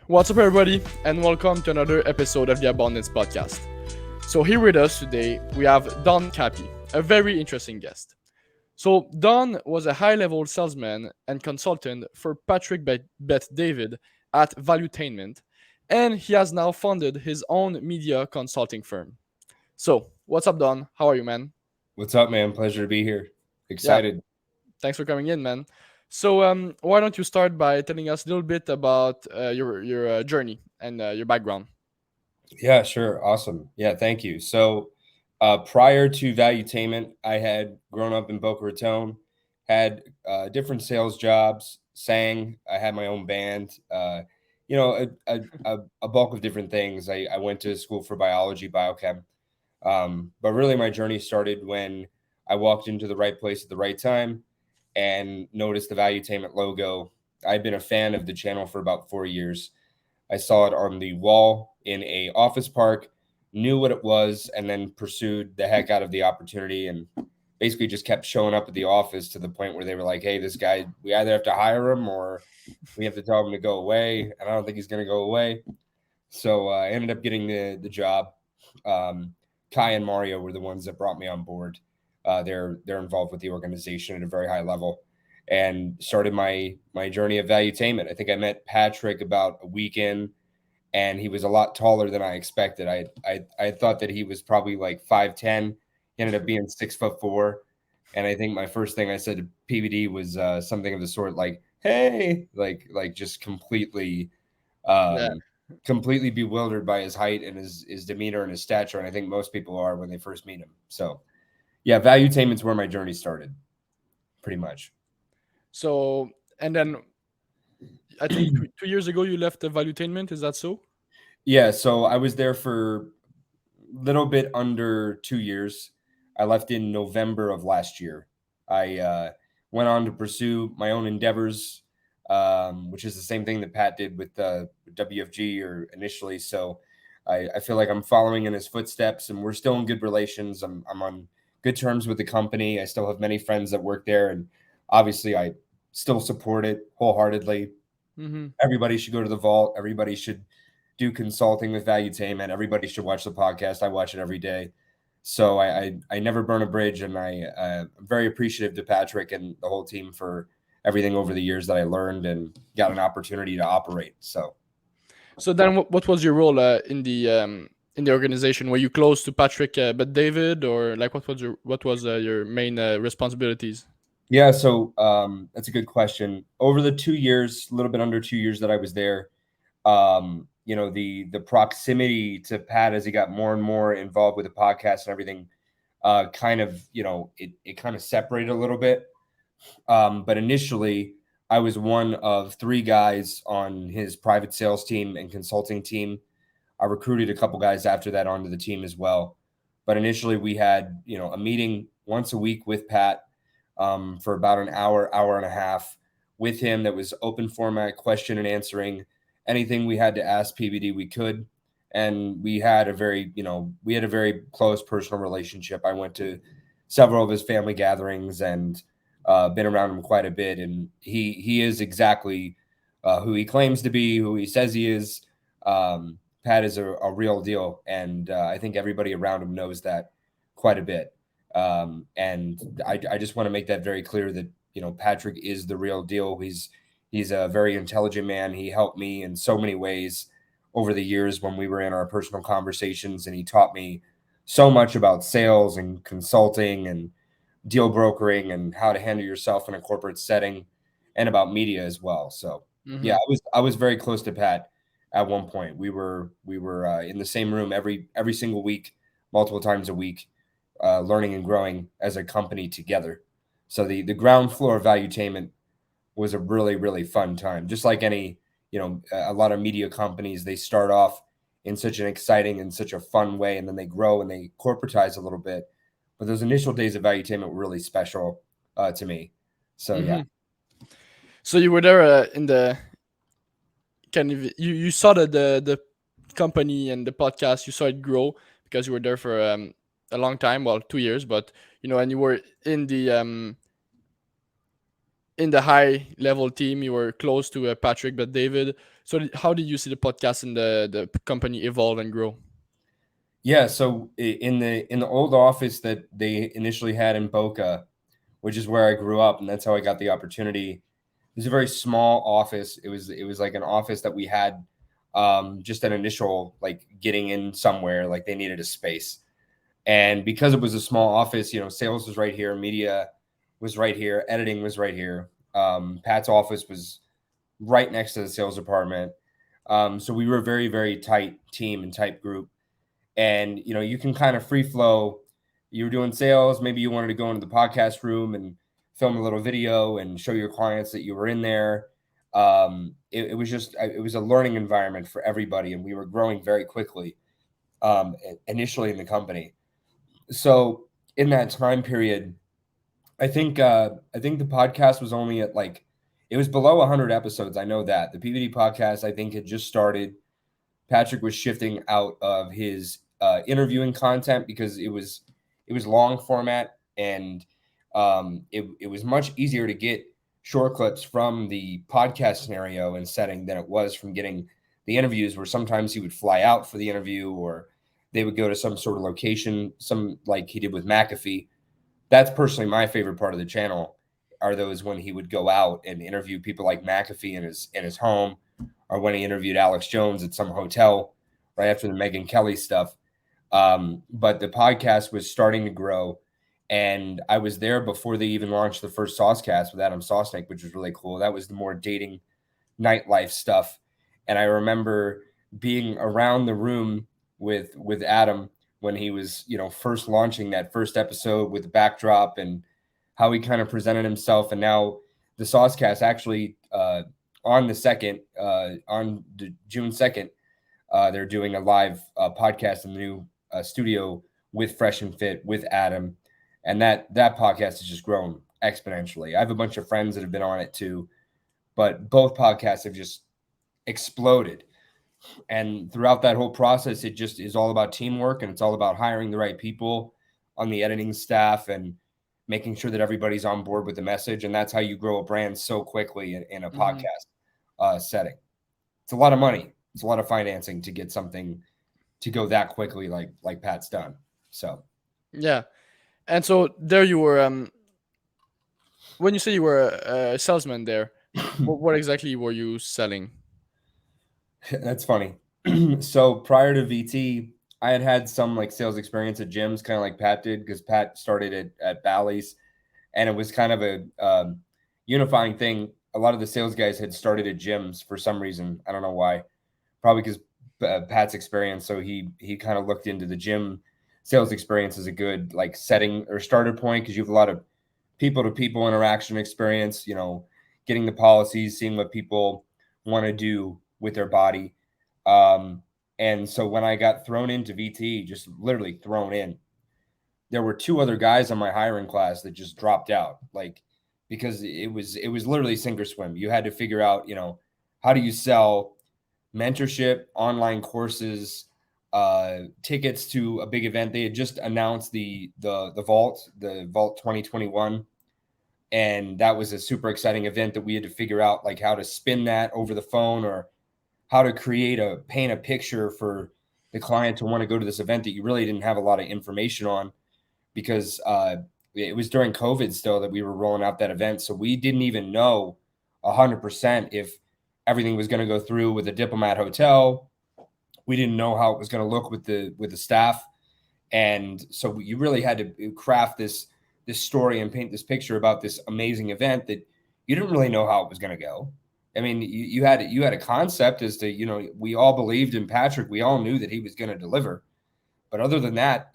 What's up, everybody, and welcome to another episode of the Abundance Podcast. So, here with us today, we have Don Capi, a very interesting guest. So, Don was a high level salesman and consultant for Patrick Bet David at Valuetainment, and he has now founded his own media consulting firm. So, what's up, Don? How are you, man? What's up, man? Pleasure to be here. Yeah, Excited. thanks for coming in, man. So, why don't you start by telling us a little bit about your journey and your background? Yeah, sure. Awesome. Yeah, thank you. Prior to Valuetainment, I had grown up in Boca Raton, had different sales jobs, sang. I had my own band. A bulk of different things. I went to school for biology, biochem. But really, my journey started when I walked into the right place at the right time and noticed the Valuetainment logo. I've been a fan of the channel for about 4 years. I saw it on the wall in a office park, knew what it was, and then pursued the heck out of the opportunity and basically just kept showing up at the office to the point where they were like, "Hey, this guy, we either have to hire him or we have to tell him to go away." And I don't think he's going to go away. So I ended up getting the job. Um, Kai and Mario were the ones that brought me on board. They're involved with the organization at a very high level, and started my journey of valuetainment. I think I met Patrick about a week in, and he was a lot taller than I expected. I thought that he was probably like 5'10". He ended up being 6'4". And I think my first thing I said to PVD was something of the sort like, "Hey," like just Yeah. um, completely bewildered by his height and his demeanor and his stature. And I think most people are when they first meet him. So yeah, valuetainment's where my journey started, pretty much. So, and then I think 2 years ago you left the Valuetainment. Is that so? Yeah, so I was there for a little bit under 2 years. I left in November of last year. I went on to pursue my own endeavors, which is the same thing that Pat did with WFG or initially. So I feel like I'm following in his footsteps, and we're still in good relations. I'm on good terms with the company. I still have many friends that work there, and obviously I still support it wholeheartedly. Mm-hmm. Everybody should go to the vault. Everybody should do consulting with Valuetainment. Everybody should watch the podcast. I watch it every day. So I never burn a bridge, and I'm very appreciative to Patrick and the whole team for everything over the years that I learned and got an opportunity to operate. So So then, what was your role in the organization? Were you close to Patrick, but David, or like what was your main responsibilities? yeah, that's a good question. Over the 2 years, a little bit under 2 years that I was there, the proximity to Pat as he got more and more involved with the podcast and everything, kind of, it kind of separated a little bit. But initially, I was one of three guys on his private sales team and consulting team. I recruited a couple guys after that onto the team as well. But initially, we had a meeting once a week with Pat, for about an hour, hour and a half with him. That was open format, question and answering. Anything we had to ask PVD, we could. And we had a very close personal relationship. I went to several of his family gatherings and been around him quite a bit. And he is exactly who he claims to be, who he says he is. Pat is a real deal, and I think everybody around him knows that quite a bit. And I just want to make that very clear that Patrick is the real deal. He's a very intelligent man. He helped me in so many ways over the years when we were in our personal conversations, and he taught me so much about sales and consulting and deal brokering and how to handle yourself in a corporate setting, and about media as well. So yeah, Mm-hmm. I was very close to Pat at one point. We were in the same room every single week, multiple times a week, learning and growing as a company together. So the ground floor of Valuetainment was a really really fun time. Just like any a lot of media companies, they start off in such an exciting and such a fun way, and then they grow and they corporatize a little bit. But those initial days of Valuetainment were really special to me. So yeah. Mm-hmm. So you were there in the kind of you saw the company and the podcast. You saw it grow because you were there for a long time, well, 2 years, but and you were in the in the high level team, you were close to Patrick, but David. So how did you see the podcast and the company evolve and grow? Yeah, so in the old office that they initially had in Boca, which is where I grew up, and that's how I got the opportunity. It was a very small office. It was like an office that we had just an initial like getting in somewhere, like they needed a space. And because it was a small office, sales was right here, media was right here, editing was right here. Pat's office was right next to the sales department. So we were a very, very tight team and tight group. And you can kind of free flow. You were doing sales, maybe you wanted to go into the podcast room and film a little video and show your clients that you were in there. It was just it was a learning environment for everybody, and we were growing very quickly initially in the company. So in that time period, I think the podcast was only at like it was below 100 episodes. I know that the PVD podcast I think had just started. Patrick was shifting out of his interviewing content because it was long format, and it was much easier to get short clips from the podcast scenario and setting than it was from getting the interviews, where sometimes he would fly out for the interview, or they would go to some sort of location, some like he did with McAfee. That's personally my favorite part of the channel, are those when he would go out and interview people like McAfee in his home, or when he interviewed Alex Jones at some hotel right after the Megyn Kelly stuff. But the podcast was starting to grow, and I was there before they even launched the first Saucecast with Adam Sosnick, which was really cool. That was the more dating nightlife stuff. And I remember being around the room with Adam when he was, first launching that first episode with the backdrop and how he kind of presented himself. And now the Saucecast actually on the second, on June 2nd, they're doing a live podcast in the new studio with Fresh and Fit with Adam. And that podcast has just grown exponentially. I have a bunch of friends that have been on it too, but both podcasts have just exploded. And throughout that whole process, it just is all about teamwork, and it's all about hiring the right people on the editing staff and making sure that everybody's on board with the message. And that's how you grow a brand so quickly in a Hmm. podcast setting. It's a lot of money. It's a lot of financing to get something to go that quickly, like Pat's done. So Yeah, and so there you were. When you say you were a salesman there, what exactly were you selling? that's funny. So prior to VT, I had some like sales experience at gyms, kind of like Pat did, because Pat started at Bally's, and it was kind of a unifying thing. A lot of the sales guys had started at gyms for some reason. I don't know why. Probably because Pat's experience. So he kind of looked into the gym sales experience as a good like setting or starter point, because you have a lot of people to people interaction experience. Getting the policies, seeing what people want to do with their body. Um, and so when I got thrown into VT, just literally thrown in, there were two other guys on my hiring class that just dropped out, like because it was literally sink or swim. You had to figure out, how do you sell mentorship, online courses, tickets to a big event. They had just announced the Vault 2021, and that was a super exciting event that we had to figure out like how to spin that over the phone, or how to paint a picture for the client to want to go to this event that you really didn't have a lot of information on, because it was during COVID still that we were rolling out that event. So we didn't even know 100% if everything was going to go through with the Diplomat Hotel. We didn't know how it was going to look with the staff. And so you really had to craft this story and paint this picture about this amazing event that you didn't really know how it was going to go. I mean, you had a concept as to, we all believed in Patrick. We all knew that he was going to deliver. But other than that,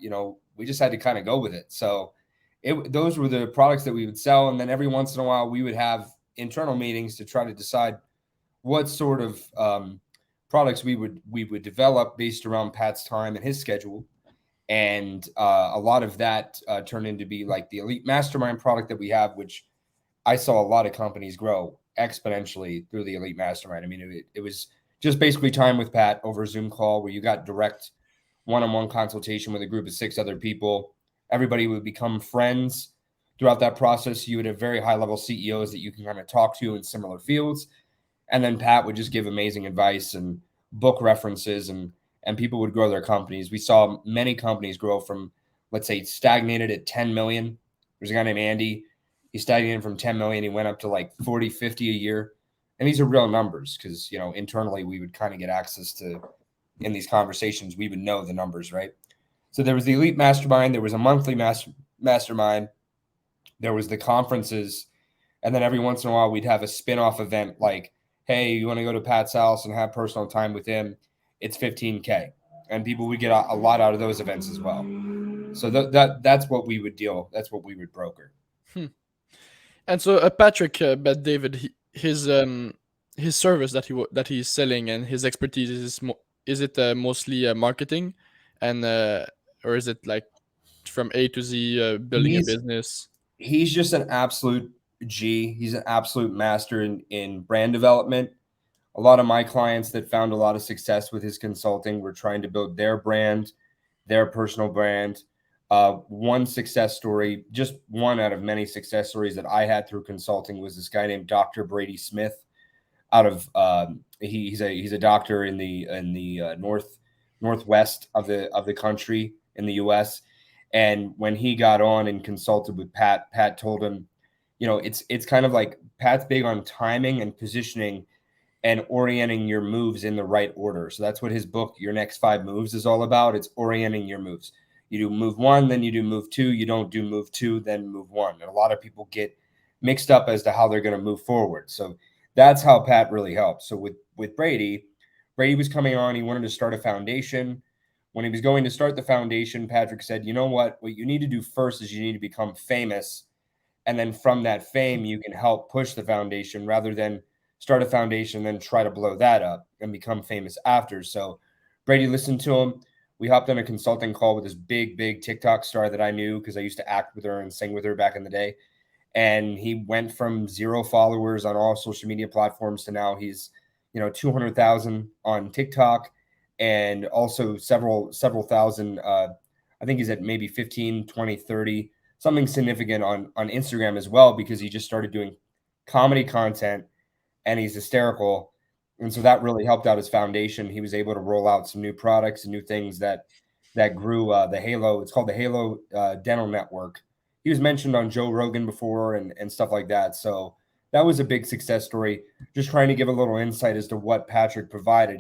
we just had to kind of go with it. So those were the products that we would sell. And then every once in a while, we would have internal meetings to try to decide what sort of products we would develop based around Pat's time and his schedule. And a lot of that turned into be like the Elite Mastermind product that we have, which I saw a lot of companies grow exponentially through the Elite Mastermind. I mean, it was just basically time with Pat over a Zoom call where you got direct one-on-one consultation with a group of 6 other people. Everybody would become friends Throughout that process, you would have very high level CEOs that you can kind of talk to in similar fields. And then Pat would just give amazing advice and book references, and people would grow their companies. We saw many companies grow from, let's say, stagnated at 10 million. There's a guy named Andy. He stagnated from 10 million. He went up to like 40, 50 a year. And these are real numbers because, internally we would kind of get access to, in these conversations, we would know the numbers, right? So there was the elite mastermind. There was a monthly mastermind. There was the conferences. And then every once in a while we'd have a spin-off event like, hey, you want to go to Pat's house and have personal time with him? It's $15K. And people would get a lot out of those events as well. So that's what we would deal. That's what we would broker. Hmm. And so Patrick, bet David, his service that he's selling and his expertise is it mostly marketing, and or is it like from A to Z building a business? He's just an absolute G. He's an absolute master in brand development. A lot of my clients that found a lot of success with his consulting were trying to build their brand, their personal brand. One success story, just one out of many success stories that I had through consulting, was this guy named Dr. Brady Smith. Out of he's a doctor in the northwest of the country in the U.S. And when he got on and consulted with Pat, Pat told him, it's kind of like Pat's big on timing and positioning and orienting your moves in the right order. So that's what his book, Your Next 5 Moves, is all about. It's orienting your moves. You do move 1, then you do move 2. You don't do move 2, then move 1. And a lot of people get mixed up as to how they're going to move forward. So that's how Pat really helps. So with Brady was coming on. He wanted to start a foundation. When he was going to start the foundation, Patrick said, you know what you need to do first is you need to become famous. And then from that fame, you can help push the foundation rather than start a foundation, then try to blow that up and become famous after. So Brady listened to him. We hopped on a consulting call with this big TikTok star that I knew because I used to act with her and sing with her back in the day. And he went from 0 followers on all social media platforms to now he's, 200,000 on TikTok, and also several thousand. I think he's at maybe 15, 20, 30, something significant on Instagram as well, because he just started doing comedy content and he's hysterical. And so that really helped out his foundation. He was able to roll out some new products and new things that grew the Halo. It's called the Halo Dental Network. He was mentioned on Joe Rogan before and stuff like that. So that was a big success story. Just trying to give a little insight as to what Patrick provided.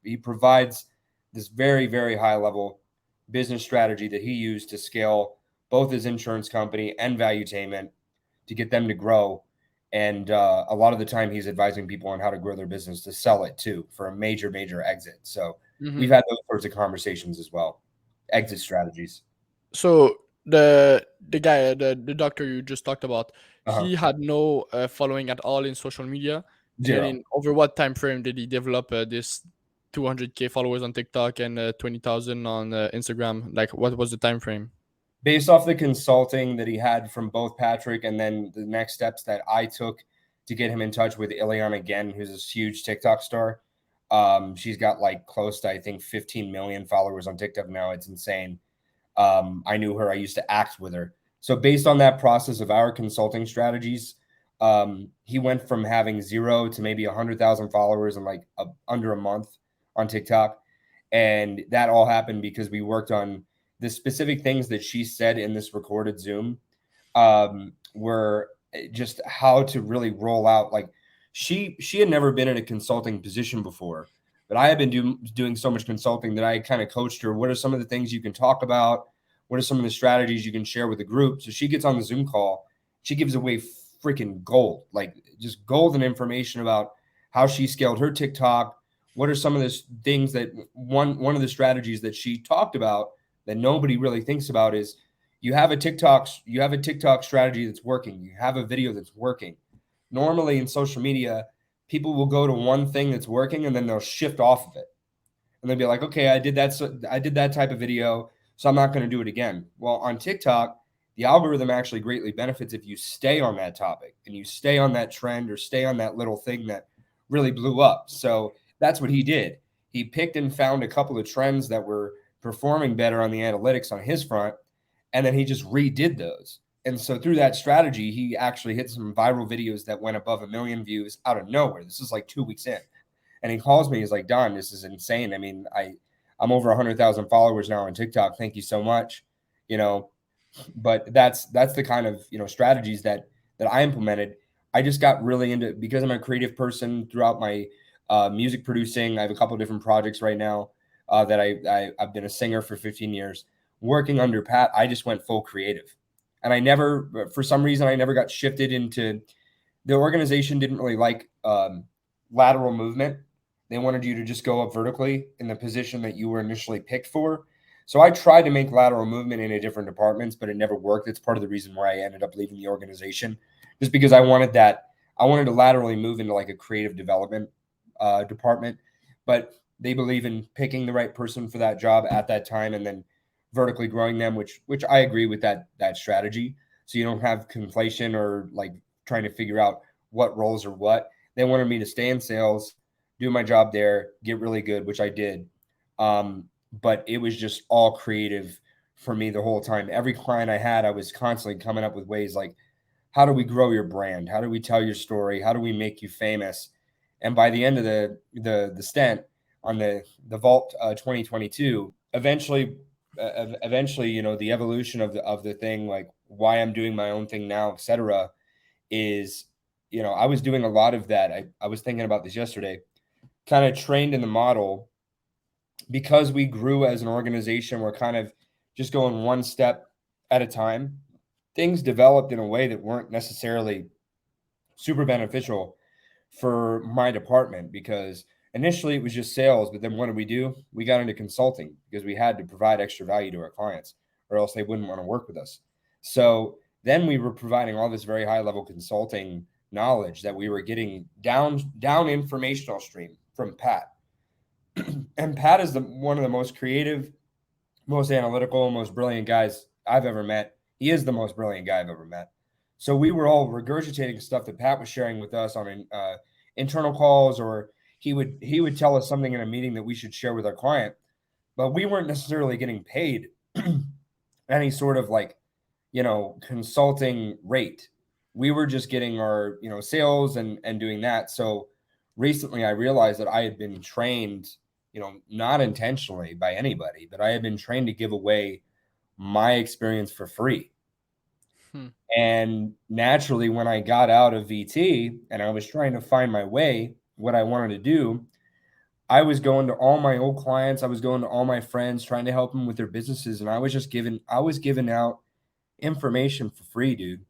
He provides this very, very high level business strategy that he used to scale both his insurance company and Valuetainment to get them to grow. And a lot of the time he's advising people on how to grow their business to sell it too for a major exit. So we've had those sorts of conversations as well. Exit strategies. So the guy, the doctor you just talked about, Uh-huh. he had no following at all in social media. And 0. over what time frame did he develop this 200K followers on TikTok and 20,000 on Instagram? Like, what was the time frame? Based off the consulting that he had from both Patrick and then the next steps that I took to get him in touch with Ileana again, who's a huge TikTok star. She's got like close to, I think, 15 million followers on TikTok now. It's insane. I knew her. I used to act with her. So based on that process of our consulting strategies, he went from having 0 to maybe 100,000 followers in like under a month on TikTok. And that all happened because we worked on the specific things that she said in this recorded Zoom, were just how to really roll out. Like she had never been in a consulting position before, but I had been doing so much consulting that I kind of coached her. What are some of the things you can talk about? What are some of the strategies you can share with the group? So she gets on the Zoom call. She gives away freaking gold, like just golden information about how she scaled her TikTok. What are some of the things that one of the strategies that she talked about that nobody really thinks about is you have a TikTok strategy that's working. You have a video that's working. Normally in social media, people will go to one thing that's working and then they'll shift off of it. And they'll be like, okay, I did that type of video, so I'm not going to do it again. Well, on TikTok, the algorithm actually greatly benefits if you stay on that topic and you stay on that trend or stay on that little thing that really blew up. So that's what he did. He picked and found a couple of trends that were performing better on the analytics on his front, and then he just redid those. And so through that strategy, he actually hit some viral videos that went above 1 million views out of nowhere. This is like 2 weeks in. And he calls me, he's like, Don, this is insane. I mean, I'm over 100,000 followers now on TikTok. Thank you so much. You know, but that's the kind of, strategies that I implemented. I just got really into, because I'm a creative person throughout my music producing. I have a couple of different projects right now that I've been a singer for 15 years. Working under Pat, I just went full creative. And I never, for some reason, I never got shifted into, the organization didn't really like lateral movement. They wanted you to just go up vertically in the position that you were initially picked for. So I tried to make lateral movement in different departments, but it never worked. It's part of the reason why I ended up leaving the organization, just because I wanted to laterally move into like a creative development department. But they believe in picking the right person for that job at that time and then vertically growing them, which I agree with that strategy. So you don't have conflation or like trying to figure out what roles are what. They wanted me to stay in sales, do my job there, get really good, which I did. But it was just all creative for me the whole time. Every client I had, I was constantly coming up with ways like, how do we grow your brand? How do we tell your story? How do we make you famous? And by the end of the stint on the Vault 2022, eventually, the evolution of the thing, like why I'm doing my own thing now, etc., is, I was doing a lot of that. I was thinking about this yesterday, kind of trained in the model. Because we grew as an organization, we're kind of just going one step at a time. Things developed in a way that weren't necessarily super beneficial for my department, because initially it was just sales. But then what did we do? We got into consulting because we had to provide extra value to our clients, or else they wouldn't want to work with us. So then we were providing all this very high level consulting knowledge that we were getting down informational stream from Pat. And Pat is one of the most creative, most analytical, most brilliant guys I've ever met. He is the most brilliant guy I've ever met. So we were all regurgitating stuff that Pat was sharing with us on internal calls, or he would tell us something in a meeting that we should share with our client, but we weren't necessarily getting paid any sort of like, consulting rate. We were just getting our, sales and doing that. So recently I realized that I had been trained, not intentionally by anybody, but I had been trained to give away my experience for free. And naturally, when I got out of VT and I was trying to find my way, what I wanted to do, I was going to all my old clients. I was going to all my friends, trying to help them with their businesses. And I was giving out information for free, dude.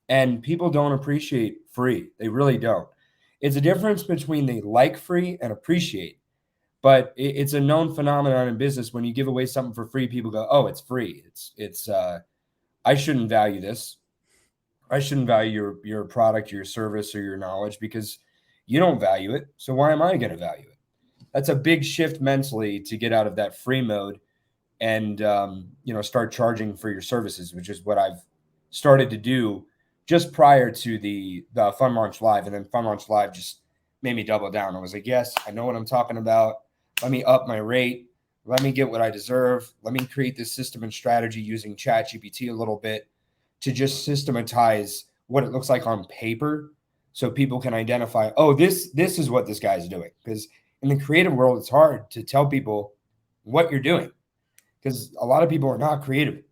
And people don't appreciate free. They really don't. It's a difference between they like free and appreciate. But it's a known phenomenon in business. When you give away something for free, people go, "Oh, it's free. It's I shouldn't value this. I shouldn't value your product, your service, or your knowledge because you don't value it. So why am I going to value it?" That's a big shift mentally to get out of that free mode and start charging for your services, which is what I've started to do just prior to the Fun Launch Live. And then Fun Launch Live just made me double down. I was like, yes, I know what I'm talking about. Let me up my rate. Let me get what I deserve. Let me create this system and strategy using ChatGPT a little bit to just systematize what it looks like on paper, so people can identify, oh, this is what this guy's doing. Because in the creative world, it's hard to tell people what you're doing, because a lot of people are not creative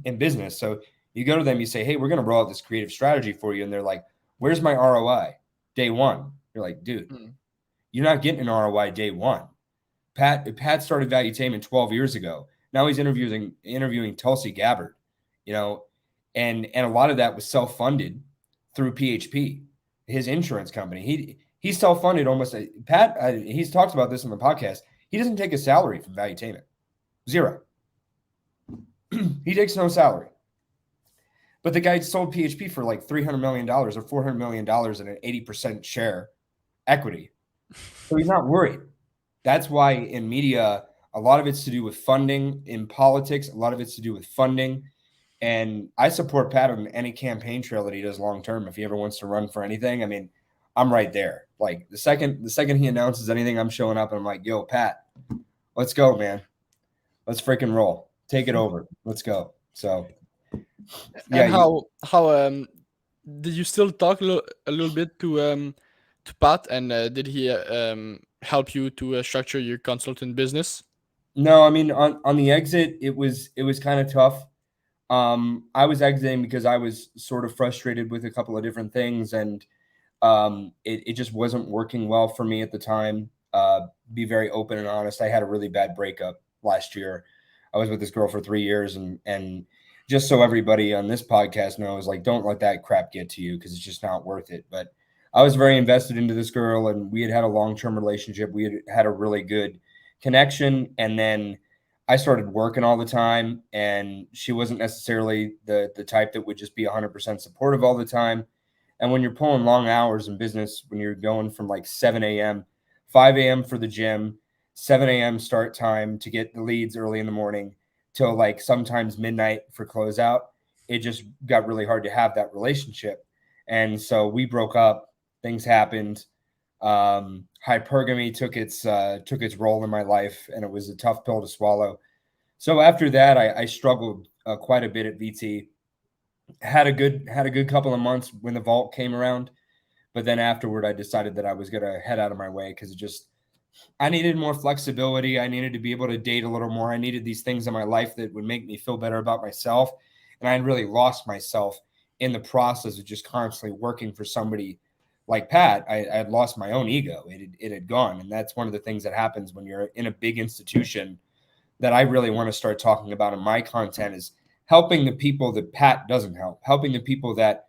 in business. So you go to them, you say, hey, we're going to roll out this creative strategy for you. And they're like, where's my ROI? Day one. You're like, dude, you're not getting an ROI day one. Pat started Valuetainment 12 years ago. Now he's interviewing Tulsi Gabbard, and a lot of that was self-funded through PHP, his insurance company. He's self-funded almost. Pat, he's talked about this in the podcast. He doesn't take a salary from Valuetainment. Zero. He takes no salary. But the guy sold PHP for like $300 million or $400 million in an 80% share equity. So he's not worried. That's why in media, a lot of it's to do with funding. In politics, a lot of it's to do with funding. And I support Pat on any campaign trail that he does long term. If he ever wants to run for anything, I mean, I'm right there. Like the second he announces anything, I'm showing up and I'm like, yo, Pat, let's go, man. Let's freaking roll. Take it over. Let's go. So Yeah, And how did you still talk a little bit to Pat, and did he help you to structure your consultant business? no, I mean on the exit, it was kind of tough. I was exiting because I was sort of frustrated with a couple of different things, and it just wasn't working well for me at the time. Be very open and honest. I had a really bad breakup last year. I was with this girl for 3 years, and just so everybody on this podcast knows, like, don't let that crap get to you because it's just not worth it. But I was very invested into this girl, and we had a long-term relationship. We had a really good connection, and then I started working all the time, and she wasn't necessarily the type that would just be 100% supportive all the time. And when you're pulling long hours in business, when you're going from like 7 a.m., 5 a.m. for the gym, 7 a.m. start time to get the leads early in the morning till like sometimes midnight for closeout, it just got really hard to have that relationship. And so we broke up. Things happened. Hypergamy took its role in my life, and it was a tough pill to swallow. So after that, I struggled quite a bit at VT. Had a good couple of months when the vault came around, but then afterward, I decided that I was gonna head out of my way because it just I needed more flexibility. I needed to be able to date a little more. I needed these things in my life that would make me feel better about myself, and I had really lost myself in the process of just constantly working for somebody like Pat. I had lost my own ego. It had gone, and that's one of the things that happens when you're in a big institution that I really want to start talking about in my content is helping the people that Pat doesn't help, helping the people that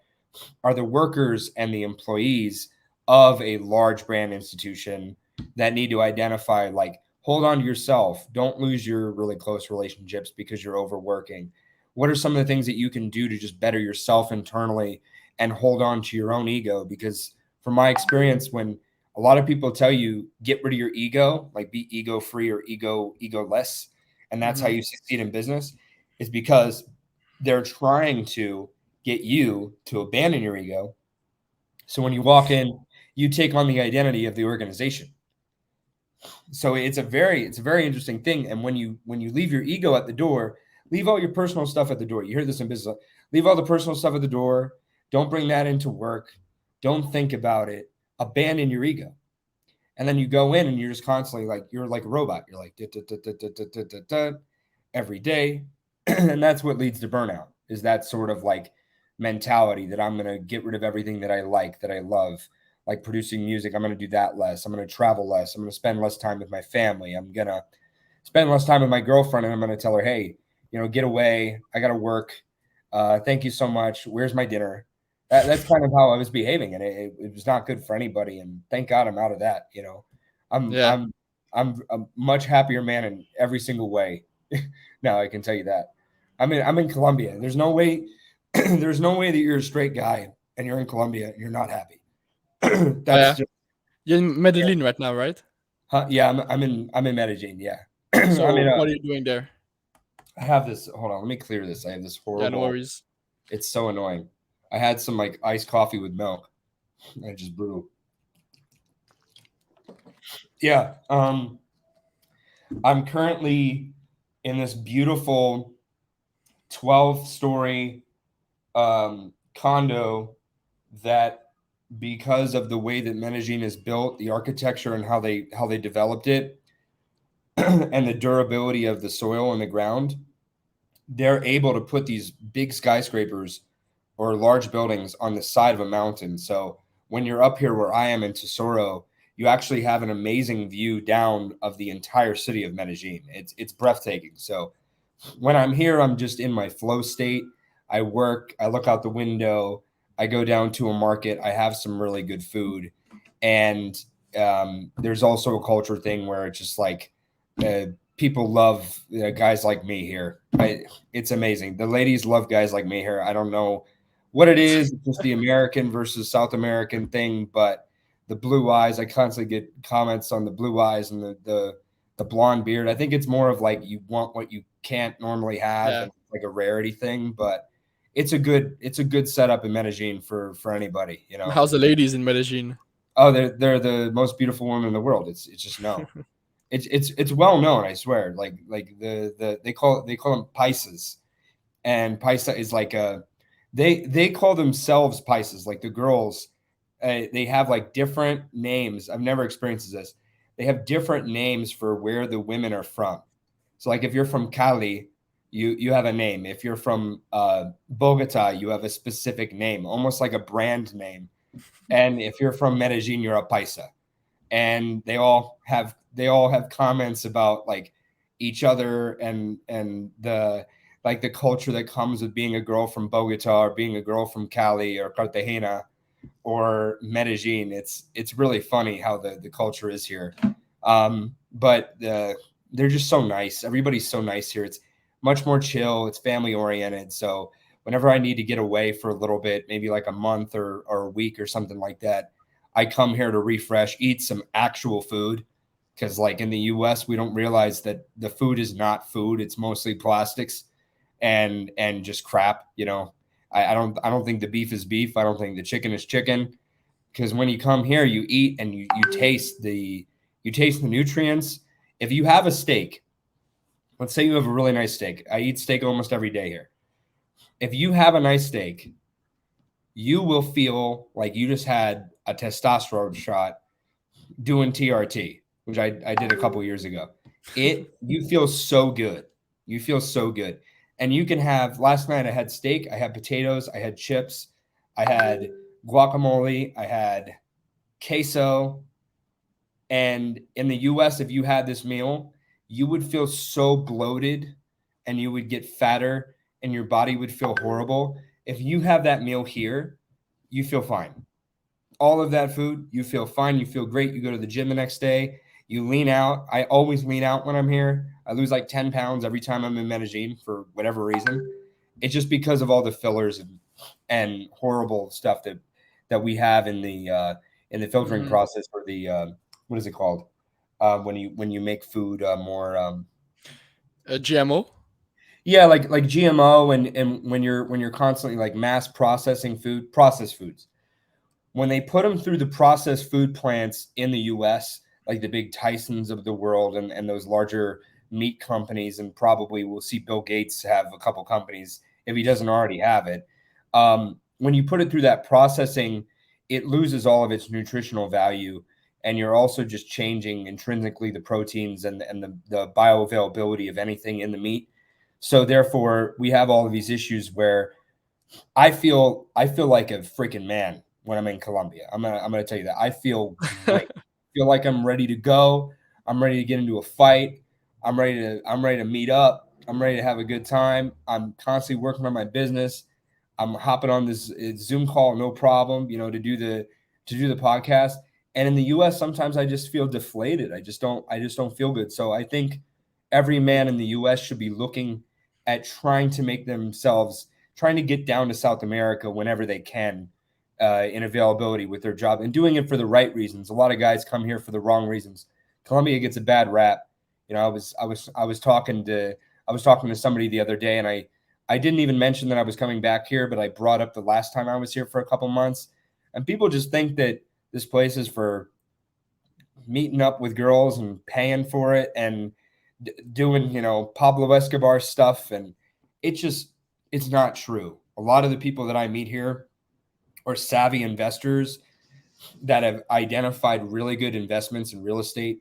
are the workers and the employees of a large brand institution that need to identify, like, hold on to yourself. Don't lose your really close relationships because you're overworking. What are some of the things that you can do to just better yourself internally and hold on to your own ego? Because from my experience, when a lot of people tell you get rid of your ego, like be ego free or ego less, and that's how Hmm. you succeed in business, is because they're trying to get you to abandon your ego. So when you walk in, you take on the identity of the organization. So it's a very interesting thing. And when you leave your ego at the door, leave all your personal stuff at the door. You hear this in business. Leave all the personal stuff at the door. Don't bring that into work. Don't think about it. Abandon your ego. And then you go in and you're just constantly like you're like a robot. You're like every day. And that's what leads to burnout, is that sort of like mentality that I'm going to get rid of everything that I like, that I love, like producing music. I'm going to do that less. I'm going to travel less. I'm going to spend less time with my family. I'm going to spend less time with my girlfriend, and I'm going to tell her, hey, get away. I got to work. Thank you so much. Where's my dinner? That's kind of how I was behaving, and it was not good for anybody. And thank God I'm out of that. I'm Yeah, I'm I'm a much happier man in every single way. Now I can tell you that. I'm in Colombia. There's no way there's no way that you're a straight guy and you're in Colombia and you're not happy. That's yeah. just You're in yeah. Medellin right now, right? Yeah, I'm in Medellin. Yeah. So what are you doing there? I have this. Hold on, let me clear this. I have this Yeah, no horrible. worries. It's so annoying. I had some like iced coffee with milk. I just brew. Yeah. I'm currently in this beautiful 12-story condo that, because of the way that Medellin is built, the architecture and how they developed it, and the durability of the soil and the ground, they're able to put these big skyscrapers or large buildings on the side of a mountain. So when you're up here where I am in Tesoro, you actually have an amazing view down of the entire city of Medellin. It's breathtaking. So when I'm here, I'm just in my flow state. I work, I look out the window, I go down to a market, I have some really good food. And there's also a culture thing where it's just like uh, people love guys like me here. It's amazing. The ladies love guys like me here. I don't know what it is, it's just the American versus South American thing, but the blue eyes, I constantly get comments on the blue eyes and the blonde beard. I think it's more of like you want what you can't normally have, Yeah. and like a rarity thing. But it's a good setup in Medellin for anybody. And how's the ladies in Medellin? Oh, they're the most beautiful women in the world. It's just known. It's well known. I swear. Like they call them paisas. and paisa is like they call themselves paisas, like the girls. They have like different names. I've never experienced this. They have different names for where the women are from. So like if you're from Cali, you have a name. If you're from Bogota, you have a specific name, almost like a brand name. And if you're from Medellin, you're a paisa. And they all have comments about like each other and the like the culture that comes with being a girl from Bogota or being a girl from Cali or Cartagena or Medellin. It's really funny how the culture is here. But they're just so nice. Everybody's so nice here. It's much more chill. It's family oriented. So whenever I need to get away for a little bit, maybe like a month or a week or something like that, I come here to refresh, eat some actual food. Because like in the US, we don't realize that the food is not food. It's mostly plastics and just crap, you know. I don't think the beef is beef. I don't think the chicken is chicken. Because when you come here, you eat and you taste the nutrients. If you have a steak, let's say you have a really nice steak. I eat steak almost every day here. If you have a nice steak, you will feel like you just had a testosterone shot doing TRT, which I did a couple years ago. You feel so good. You feel so good. And you can have, last night I had steak, I had potatoes, I had chips, I had guacamole, I had queso. And in the US, if you had this meal, you would feel so bloated and you would get fatter and your body would feel horrible. If you have that meal here, you feel fine. All of that food, you feel fine. You feel great. You go to the gym the next day. You lean out. I always lean out when I'm here. I lose like 10 pounds every time I'm in Medellin for whatever reason. It's just because of all the fillers and horrible stuff that we have in the filtering Mhm. process for the what is it called when you make food more GMO. yeah, like GMO and when you're constantly like mass processing processed foods. When they put them through the processed food plants in the US, like the big Tysons of the world and those larger meat companies, and probably we'll see Bill Gates have a couple companies if he doesn't already have it. When you put it through that processing, it loses all of its nutritional value. And you're also just changing intrinsically the proteins and the bioavailability of anything in the meat. So therefore, we have all of these issues where I feel like a freaking man when I'm in Colombia. I'm gonna tell you that. I feel great. I feel like I'm ready to go. I'm ready to get into a fight. I'm ready to meet up. I'm ready to have a good time. I'm constantly working on my business. I'm hopping on this Zoom call, no problem, to do the podcast. And in the US, sometimes I just feel deflated. I just don't feel good. So I think every man in the US should be looking at trying to get down to South America whenever they can in availability with their job and doing it for the right reasons. A lot of guys come here for the wrong reasons. Colombia gets a bad rap. I was talking to somebody the other day, and I didn't even mention that I was coming back here, but I brought up the last time I was here for a couple months, and people just think that this place is for meeting up with girls and paying for it and doing Pablo Escobar stuff, and it's not true. A lot of the people that I meet here are savvy investors that have identified really good investments in real estate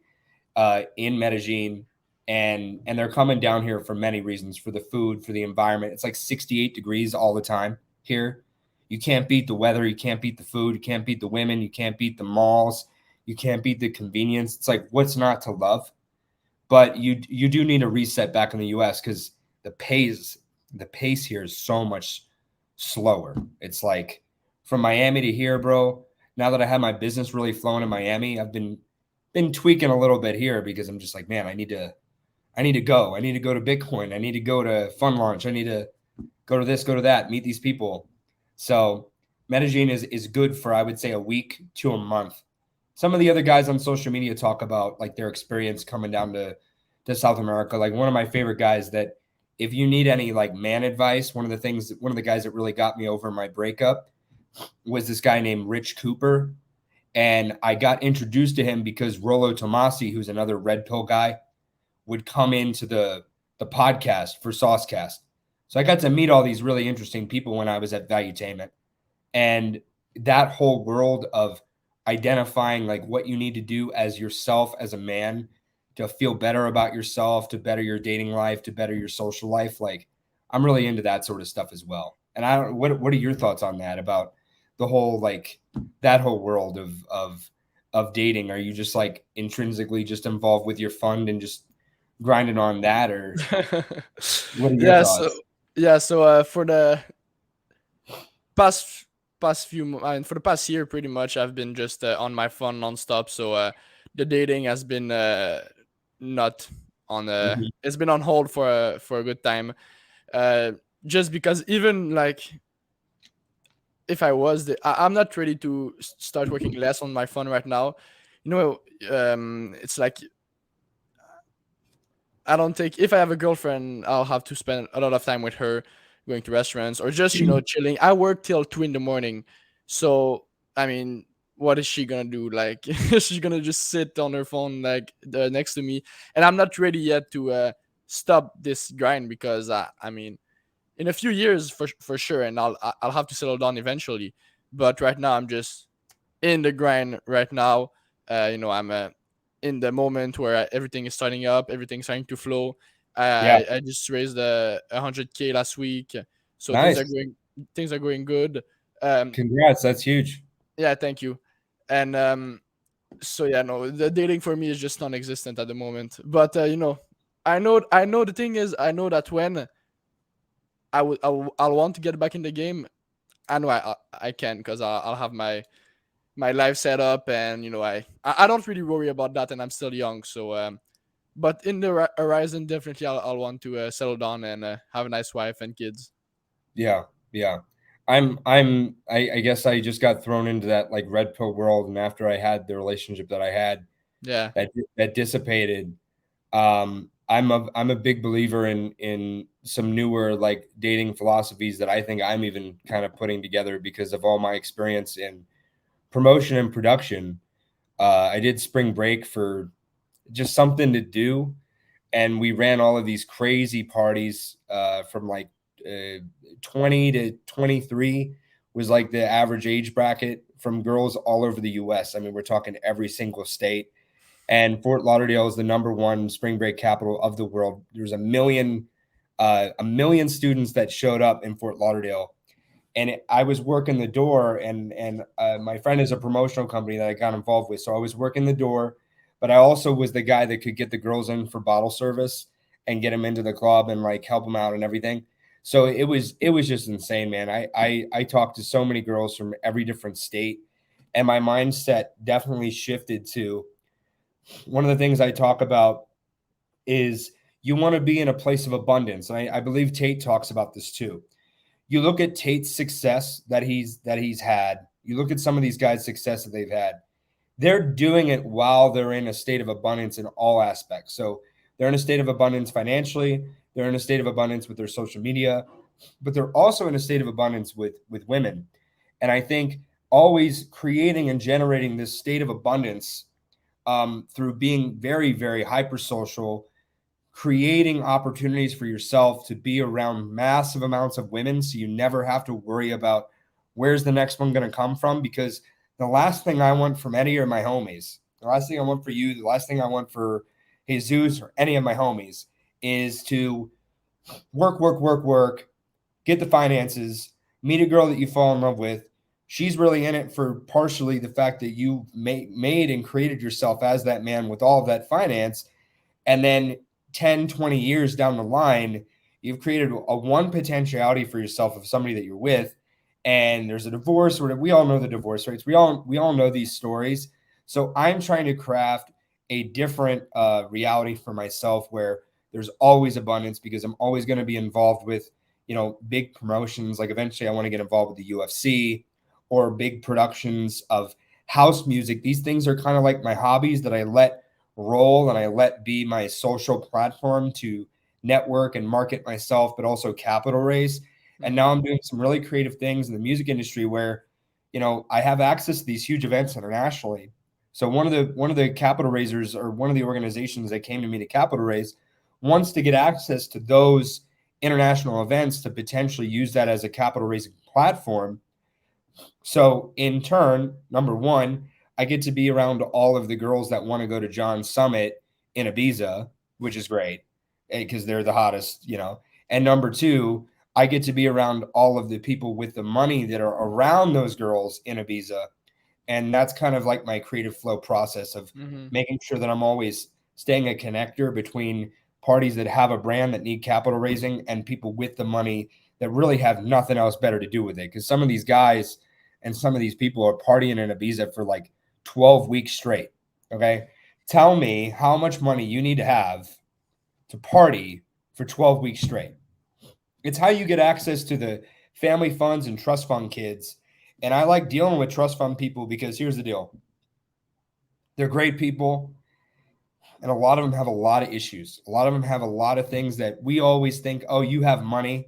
in Medellin, and they're coming down here for many reasons: for the food, for the environment. It's like 68 degrees all the time here. You can't beat the weather, you can't beat the food, you can't beat the women, you can't beat the malls, you can't beat the convenience. It's like, what's not to love? But you do need a reset back in the US because the pace here is so much slower. It's like from Miami to here, bro. Now that I have my business really flowing in Miami, I've been tweaking a little bit here because I'm just like, man, I need to go. I need to go to Bitcoin. I need to go to Fund Launch. I need to go to this, go to that, meet these people. So Medellin is good for, I would say, a week to a month. Some of the other guys on social media talk about like their experience coming down to South America. Like one of my favorite guys that if you need any like man advice, one of the guys that really got me over my breakup was this guy named Rich Cooper. And I got introduced to him because Rollo Tomasi, who's another red pill guy, would come into the podcast for Saucecast. So I got to meet all these really interesting people when I was at Valuetainment. And that whole world of identifying like what you need to do as yourself as a man to feel better about yourself, to better your dating life, to better your social life, like I'm really into that sort of stuff as well. And I don't what are your thoughts on that about the whole like that whole world of dating? Are you just like intrinsically just involved with your fund and just grinding on that, or what are your Yeah, so thoughts? for the past I mean, for the past year, pretty much I've been just on my phone nonstop. So the dating has been not on Mhm. it's been on hold for a good time. Uh, just because even like if I was I'm not ready to start working less on my phone right now. You know, it's like I don't think if I have a girlfriend, I'll have to spend a lot of time with her, going to restaurants or just chilling. I work till 2 in the morning, so I mean, what is she gonna do? Like, she's gonna just sit on her phone like next to me, and I'm not ready yet to stop this grind because I mean, in a few years for sure, and I'll have to settle down eventually. But right now, I'm just in the grind right now. I'm in the moment where everything is starting up, everything's starting to flow. Yeah, I just raised 100K last week, so nice. things are going good. Um, Congrats. That's huge. yeah, thank you. And so yeah, no, the dating for me is just non-existent at the moment. But I know the thing is, I know that when I'll want to get back in the game, I know I can because I'll have my life set up, and I don't really worry about that, and I'm still young. So but in the horizon, definitely I'll want to settle down and have a nice wife and kids. Yeah, yeah. I guess I just got thrown into that like red pill world, and after I had the relationship that I had Yeah. that dissipated, I'm a big believer in some newer like dating philosophies that I think I'm even kind of putting together because of all my experience in promotion and production. I did spring break for just something to do, and we ran all of these crazy parties from like uh, 20 to 23 was like the average age bracket from girls all over the US. I mean, we're talking every single state. And Fort Lauderdale is the number one spring break capital of the world. There's a million students that showed up in Fort Lauderdale, and I was working the door, and my friend is a promotional company that I got involved with, so I was working the door, but I also was the guy that could get the girls in for bottle service and get them into the club and like help them out and everything. So it was just insane, man. I talked to so many girls from every different state, and my mindset definitely shifted to one of the things I talk about is you want to be in a place of abundance. And I believe Tate talks about this too. You look at Tate's success that he's had. You look at some of these guys' success that they've had. They're doing it while they're in a state of abundance in all aspects. So they're in a state of abundance financially. They're in a state of abundance with their social media, but they're also in a state of abundance with women. And I think always creating and generating this state of abundance through being very, very hyper social, creating opportunities for yourself to be around massive amounts of women so you never have to worry about where's the next one going to come from. Because the last thing I want from any of my homies, the last thing I want for you, the last thing I want for Jesus or any of my homies is to work, get the finances, meet a girl that you fall in love with. She's really in it for partially the fact that you made and created yourself as that man with all of that finance. And then 10, 20 years down the line, you've created a one potentiality for yourself of somebody that you're with, and there's a divorce, or we all know the divorce rates. We all know these stories. So I'm trying to craft a different reality for myself where there's always abundance because I'm always going to be involved with, big promotions. Like eventually I want to get involved with the UFC or big productions of house music. These things are kind of like my hobbies that I let roll and I let be my social platform to network and market myself, but also capital raise. And Mhm. now I'm doing some really creative things in the music industry where, I have access to these huge events internationally. So one of the capital raisers or one of the organizations that came to me to capital raise wants to get access to those international events to potentially use that as a capital raising platform. So in turn, number one, I get to be around all of the girls that want to go to John's Summit in Ibiza, which is great because they're the hottest, you know. And number two, I get to be around all of the people with the money that are around those girls in Ibiza. And that's kind of like my creative flow process of Mm-hmm. making sure that I'm always staying a connector between parties that have a brand that need capital raising and people with the money that really have nothing else better to do with it. Because some of these guys and some of these people are partying in Ibiza for like 12 weeks straight. Okay. Tell me how much money you need to have to party for 12 weeks straight. It's how you get access to the family funds and trust fund kids. And I like dealing with trust fund people because here's the deal. They're great people. And a lot of them have a lot of issues. A lot of them have a lot of things that we always think, oh, you have money,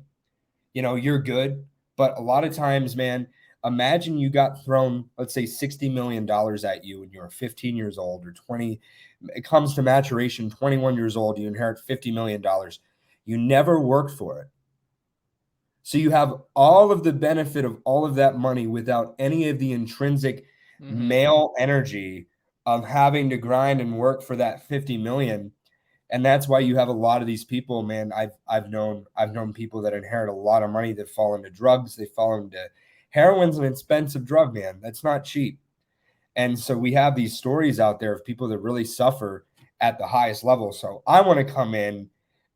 you know, you're good. But a lot of times, man, imagine you got thrown, let's say $60 million at you when you're 15 years old or 20. It comes to maturation, 21 years old, you inherit $50 million. You never worked for it. So you have all of the benefit of all of that money without any of the intrinsic Mm-hmm. male energy of having to grind and work for that 50 million. And that's why you have a lot of these people, man. I've known people that inherit a lot of money that fall into drugs. They fall into heroin's an expensive drug, man. That's not cheap. And so we have these stories out there of people that really suffer at the highest level. So I want to come in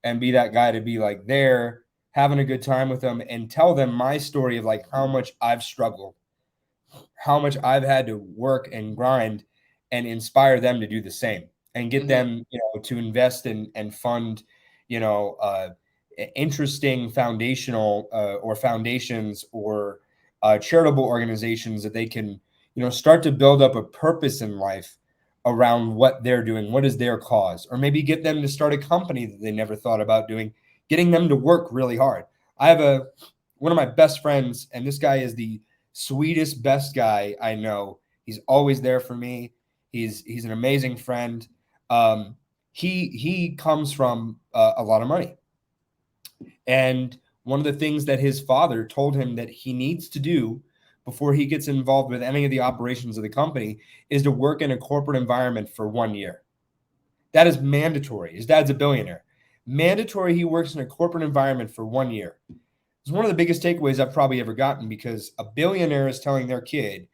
and be that guy to be like there, having a good time with them and tell them my story of like how much I've struggled, how much I've had to work and grind and inspire them to do the same and get Mm-hmm. them, you know, to invest in and fund, you know, interesting foundational or foundations or charitable organizations that they can, you know, start to build up a purpose in life around what they're doing. What is their cause? Or maybe get them to start a company that they never thought about doing, getting them to work really hard. I have one of my best friends, and this guy is the sweetest, best guy I know. He's always there for me. He's an amazing friend. He comes from a lot of money, and one of the things that his father told him that he needs to do before he gets involved with any of the operations of the company is to work in a corporate environment for 1 year. That is mandatory. His dad's a billionaire. Mandatory he works in a corporate environment for 1 year. It's one of the biggest takeaways I've probably ever gotten because a billionaire is telling their kid,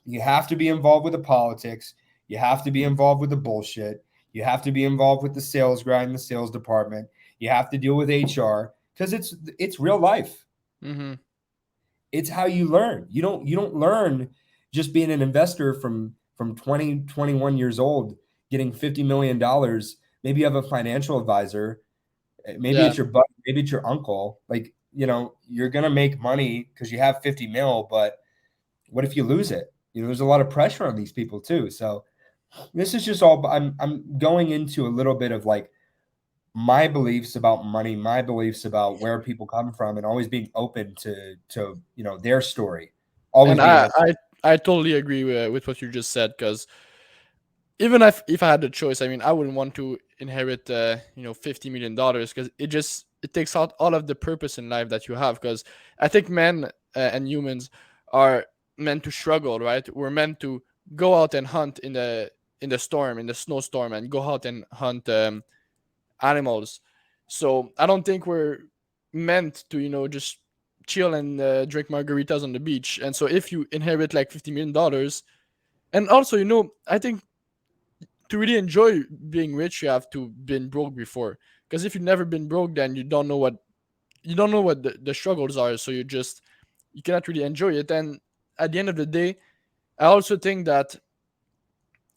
you have to be involved with the politics. You have to be involved with the bullshit. You have to be involved with the sales grind in the sales department. You have to deal with HR because it's real life. Mm-hmm. It's how you learn. You don't learn just being an investor from 20, 21 years old, getting $50 million. Maybe you have a financial advisor. Maybe Yeah. it's your buddy, maybe it's your uncle. Like, you know, you're gonna make money because you have 50 mil, but what if you lose it? You know, there's a lot of pressure on these people too. So this is just all I'm going into a little bit of like my beliefs about money, my beliefs about where people come from, and always being open to you know their story. Always And being I totally agree with what you just said because even if I had the choice, I mean, I wouldn't want to inherit $50 million because it takes out all of the purpose in life that you have. Because I think men and humans are meant to struggle, right? We're meant to go out and hunt in the storm, in the snowstorm, and go out and hunt animals. So I don't think we're meant to just chill and drink margaritas on the beach. And so if you inherit like $50 million, and also I think to really enjoy being rich, you have to been broke before. Because if you've never been broke, then you don't know what the struggles are. So you cannot really enjoy it. And at the end of the day, I also think that,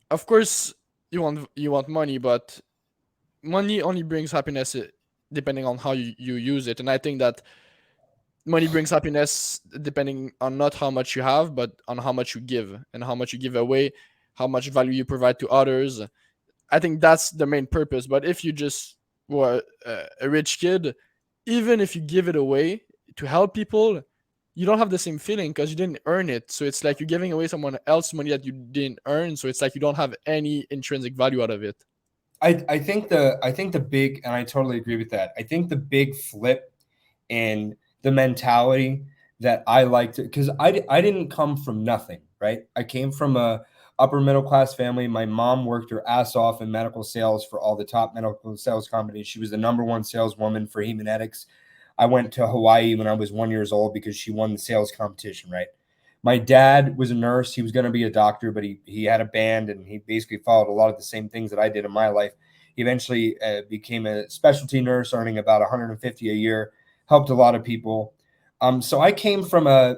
of course, you want money, but money only brings happiness depending on how you use it. And I think that money brings happiness depending on not how much you have, but on how much you give and how much you give away, how much value you provide to others. I think that's the main purpose. But if you just were a rich kid, even if you give it away to help people, you don't have the same feeling because you didn't earn it. So it's like you're giving away someone else's money that you didn't earn. So it's like you don't have any intrinsic value out of it. I think the big, and I totally agree with that. I think the big flip and the mentality that I like to, because I didn't come from nothing, right? I came from a upper middle class family. My mom worked her ass off in medical sales for all the top medical sales companies. She was the number one saleswoman for Haemonetics. I went to Hawaii when I was 1 year old because she won the sales competition, right? My dad was a nurse. He was going to be a doctor, but he had a band and he basically followed a lot of the same things that I did in my life. He eventually became a specialty nurse, earning about 150 a year, helped a lot of people. So I came from a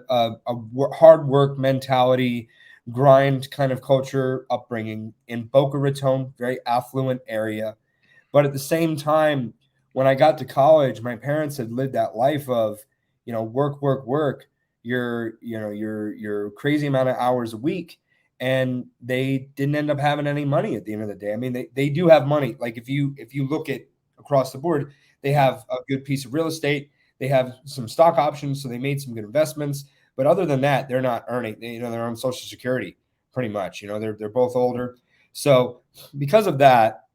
hard work mentality, grind kind of culture upbringing in Boca Raton, very affluent area. But at the same time, when I got to college, my parents had lived that life of, work, work, work, your crazy amount of hours a week. And they didn't end up having any money at the end of the day. I mean, they do have money. Like if you look at across the board, they have a good piece of real estate. They have some stock options, so they made some good investments. But other than that, they're not earning. They're on Social Security pretty much. They're both older. So because of that,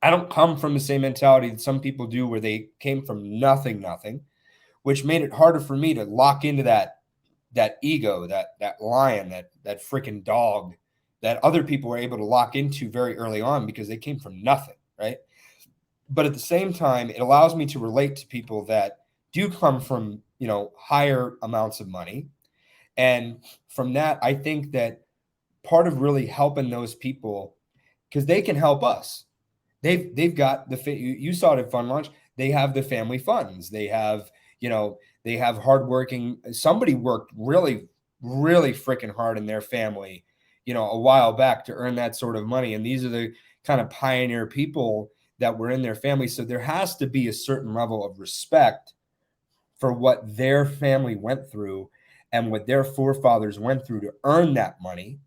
I don't come from the same mentality that some people do, where they came from nothing, which made it harder for me to lock into that ego, that lion, that freaking dog that other people were able to lock into very early on because they came from nothing, right? But at the same time, it allows me to relate to people that do come from, higher amounts of money. And from that, I think that part of really helping those people, because they can help us. They've got you saw it at Fun Launch. They have the family funds. They have hardworking. Somebody worked really, really freaking hard in their family, a while back to earn that sort of money. And these are the kind of pioneer people that were in their family. So there has to be a certain level of respect for what their family went through and what their forefathers went through to earn that money,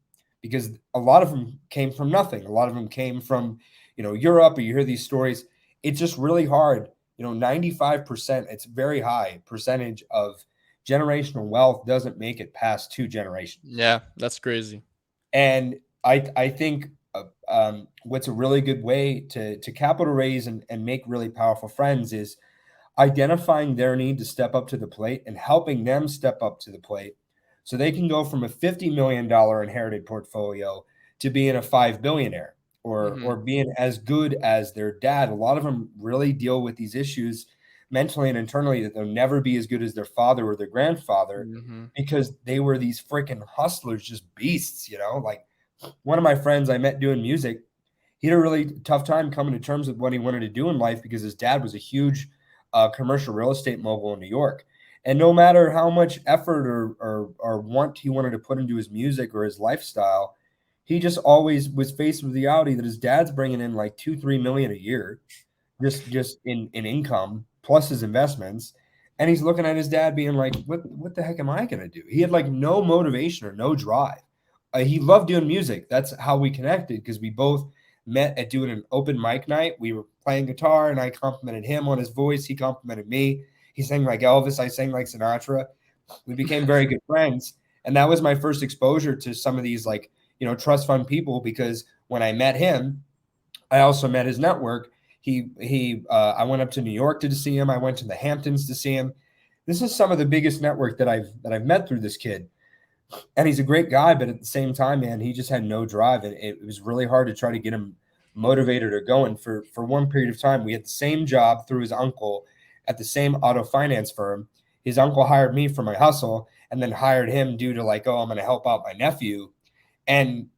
because a lot of them came from nothing. A lot of them came from, Europe, or you hear these stories. It's just really hard. 95%, it's very high percentage of generational wealth doesn't make it past two generations. Yeah, that's crazy. And I think what's a really good way to capital raise and make really powerful friends is identifying their need to step up to the plate and helping them step up to the plate so they can go from a $50 million inherited portfolio to being a $5 billionaire, or being as good as their dad. A lot of them really deal with these issues mentally and internally, that they'll never be as good as their father or their grandfather, Mm-hmm. because they were these freaking hustlers, just beasts. Like one of my friends I met doing music, he had a really tough time coming to terms with what he wanted to do in life because his dad was a huge commercial real estate mogul in New York. And no matter how much effort or want he wanted to put into his music or his lifestyle, he just always was faced with the reality that his dad's bringing in like 2-3 million a year, just in income plus his investments. And he's looking at his dad being like, what the heck am I going to do? He had like no motivation or no drive. He loved doing music. That's how we connected, because we both met at doing an open mic night. We were playing guitar and I complimented him on his voice. He complimented me. He sang like Elvis. I sang like Sinatra. We became very good friends. And that was my first exposure to some of these like, trust fund people, because when I met him, I also met his network. I went up to New York to see him. I went to the Hamptons to see him. This is some of the biggest network that I've met through this kid. And he's a great guy, but at the same time, man, he just had no drive. And it was really hard to try to get him motivated or going. For one period of time, we had the same job through his uncle at the same auto finance firm. His uncle hired me for my hustle and then hired him due to like, oh, I'm going to help out my nephew. And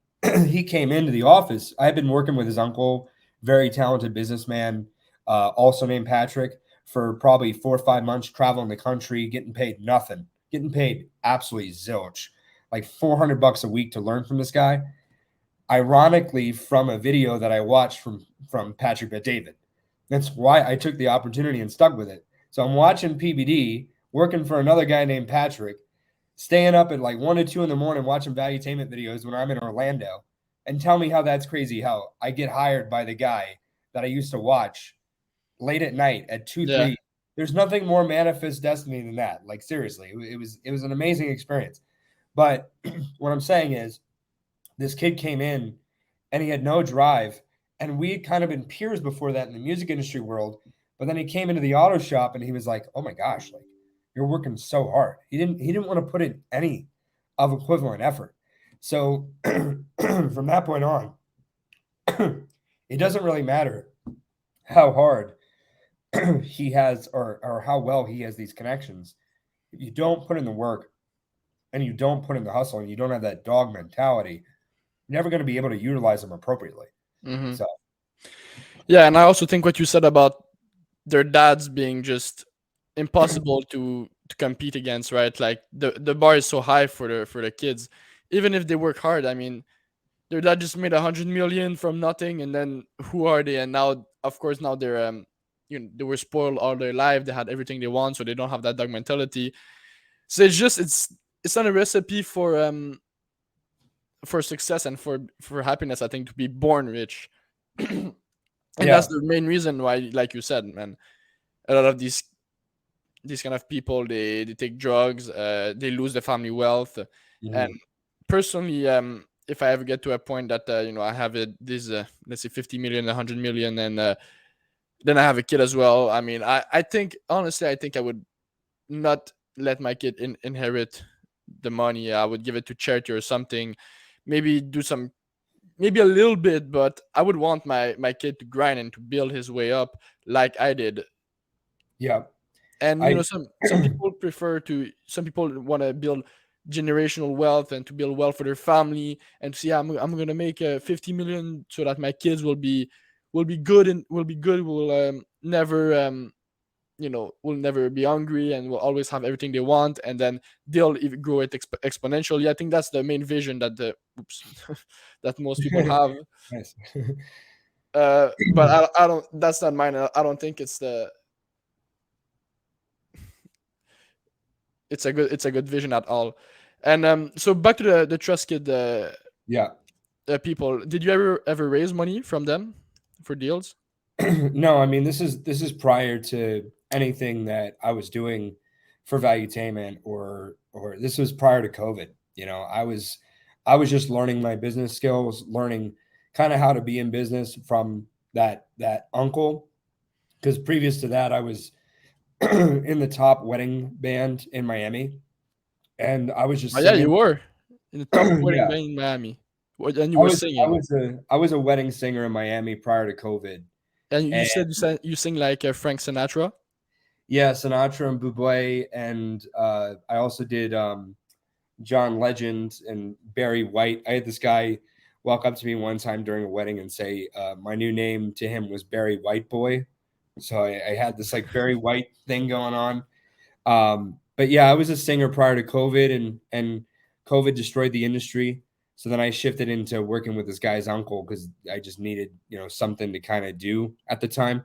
he came into the office. I had been working with his uncle, very talented businessman, also named Patrick, for probably 4 or 5 months, traveling the country, getting paid nothing, getting paid absolutely zilch, like $400 a week to learn from this guy. Ironically, from a video that I watched from Patrick Bet David. That's why I took the opportunity and stuck with it. So I'm watching PBD, working for another guy named Patrick, staying up at like 1 or 2 in the morning watching Valuetainment videos when I'm in Orlando. And tell me how that's crazy, how I get hired by the guy that I used to watch late at night at 2, Yeah. 3. There's nothing more manifest destiny than that. Like seriously, it was an amazing experience. But what I'm saying is, this kid came in and he had no drive. And we had kind of been peers before that in the music industry world. But then he came into the auto shop and he was like, "Oh my gosh, like you're working so hard." He didn't want to put in any of equivalent effort. So from that point on, it doesn't really matter how hard he has or how well he has these connections. If you don't put in the work and you don't put in the hustle and you don't have that dog mentality, you're never going to be able to utilize them appropriately. Hmm. So Yeah, and I also think what you said about their dads being just impossible to compete against, right? Like the bar is so high for the kids, even if they work hard. I mean, their dad just made 100 million from nothing, and then who are they? And now, of course, now they're they were spoiled all their life. They had everything they want, so they don't have that dog mentality. So it's not a recipe for success and for happiness. I think to be born rich, and that's yeah. the main reason why, like you said, man, a lot of these kind of people they take drugs, they lose their family wealth, and Mhm. personally, if I ever get to a point that I have this let's say 50 million, 100 million, and then I have a kid as well. I mean, I think honestly, I think I would not let my kid inherit the money. I would give it to charity or something. Maybe do some, maybe a little bit, but I would want my kid to grind and to build his way up like I did. Yeah. And I some people prefer to, some people want to build generational wealth and to build wealth for their family and to say, yeah, I'm gonna make 50 million so that my kids will be good and will be good, will never will never be hungry and will always have everything they want, and then they'll even grow it exponentially. I think that's the main vision that the oops that most people have. nice. But I don't, that's not mine. I don't think it's a good vision at all. And so back to the trust kid Yeah. people. Did you ever raise money from them for deals? No, I mean this is prior to anything that I was doing for Valuetainment or this was prior to COVID. I was just learning my business skills, learning kind of how to be in business from that uncle. Because previous to that, I was in the top wedding band in Miami, and I was Oh just yeah, you singing. were in the top wedding Yeah, band in Miami. And you I were was I singing. was a I was a wedding singer in Miami prior to COVID, And you and said you sing like Frank Sinatra. yeah, Sinatra and Bublé, and I also did John Legend and Barry White. I had this guy walk up to me one time during a wedding and say my new name to him was Barry White Boy. So I had this like Barry White thing going on. But yeah, I was a singer prior to COVID, and COVID destroyed the industry. So then I shifted into working with this guy's uncle because I just needed something to kind of do at the time.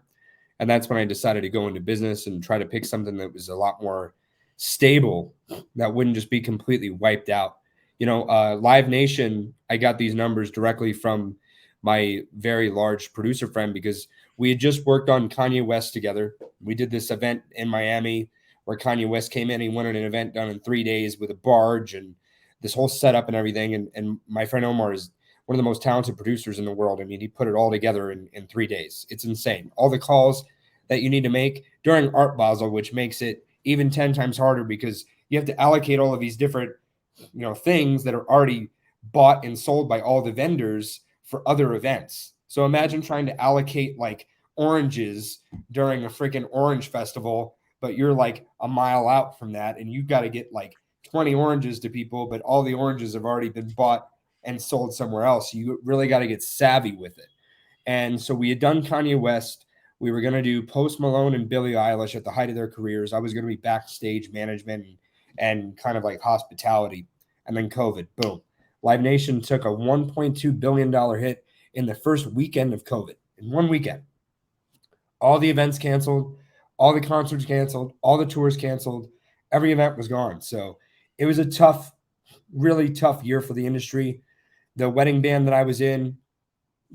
And that's when I decided to go into business and try to pick something that was a lot more stable, that wouldn't just be completely wiped out. Live Nation, I got these numbers directly from my very large producer friend because we had just worked on Kanye West together. We did this event in Miami where Kanye West came in. He wanted an event done in 3 days with a barge and this whole setup and everything. And my friend Omar is one of the most talented producers in the world. I mean, he put it all together in 3 days. It's insane. All the calls that you need to make during Art Basel, which makes it even 10 times harder because you have to allocate all of these different, things that are already bought and sold by all the vendors for other events. So imagine trying to allocate like oranges during a freaking orange festival, but you're like a mile out from that and you've got to get like 20 oranges to people, but all the oranges have already been bought and sold somewhere else. You really got to get savvy with it. And so we had done Kanye West. We were going to do Post Malone and Billie Eilish at the height of their careers. I was going to be backstage management and kind of like hospitality. And then COVID, boom. Live Nation took a $1.2 billion hit in the first weekend of COVID, in one weekend. All the events canceled, all the concerts canceled, all the tours canceled. Every event was gone. So it was a tough, really tough year for the industry. The wedding band that I was in,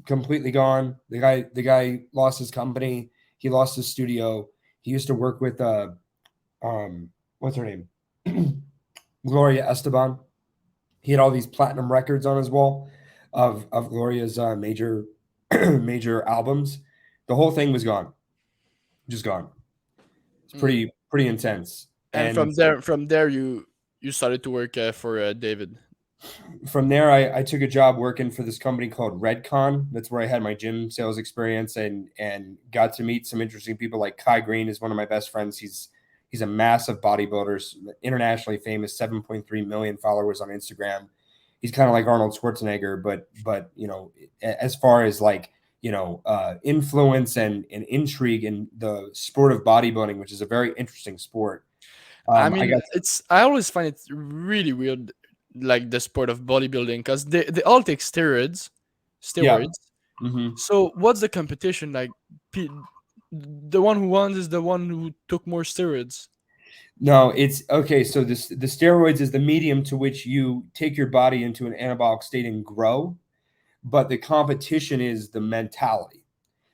completely gone. The guy lost his company. He lost his studio. He used to work with what's her name? Gloria Esteban. He had all these platinum records on his wall of Gloria's major major albums. The whole thing was gone. just gone. It's Mm. pretty intense. And And from there, you started to work for David. from there, I took a job working for this company called Redcon. That's where I had my gym sales experience and got to meet some interesting people. Like Kai Green is one of my best friends. He's a massive bodybuilder, internationally famous, 7.3 million followers on Instagram. He's kind of like Arnold Schwarzenegger, but you know, as far as like influence and intrigue in the sport of bodybuilding, which is a very interesting sport. I I mean, got I always find it really weird, like the sport of bodybuilding, because they all take steroids, yeah. steroids. Hmm. So what's the competition like? Pe- the one who won is the one who took more steroids. No, it's okay. So this the steroids is the medium to which you take your body into an anabolic state and grow, but the competition is the mentality.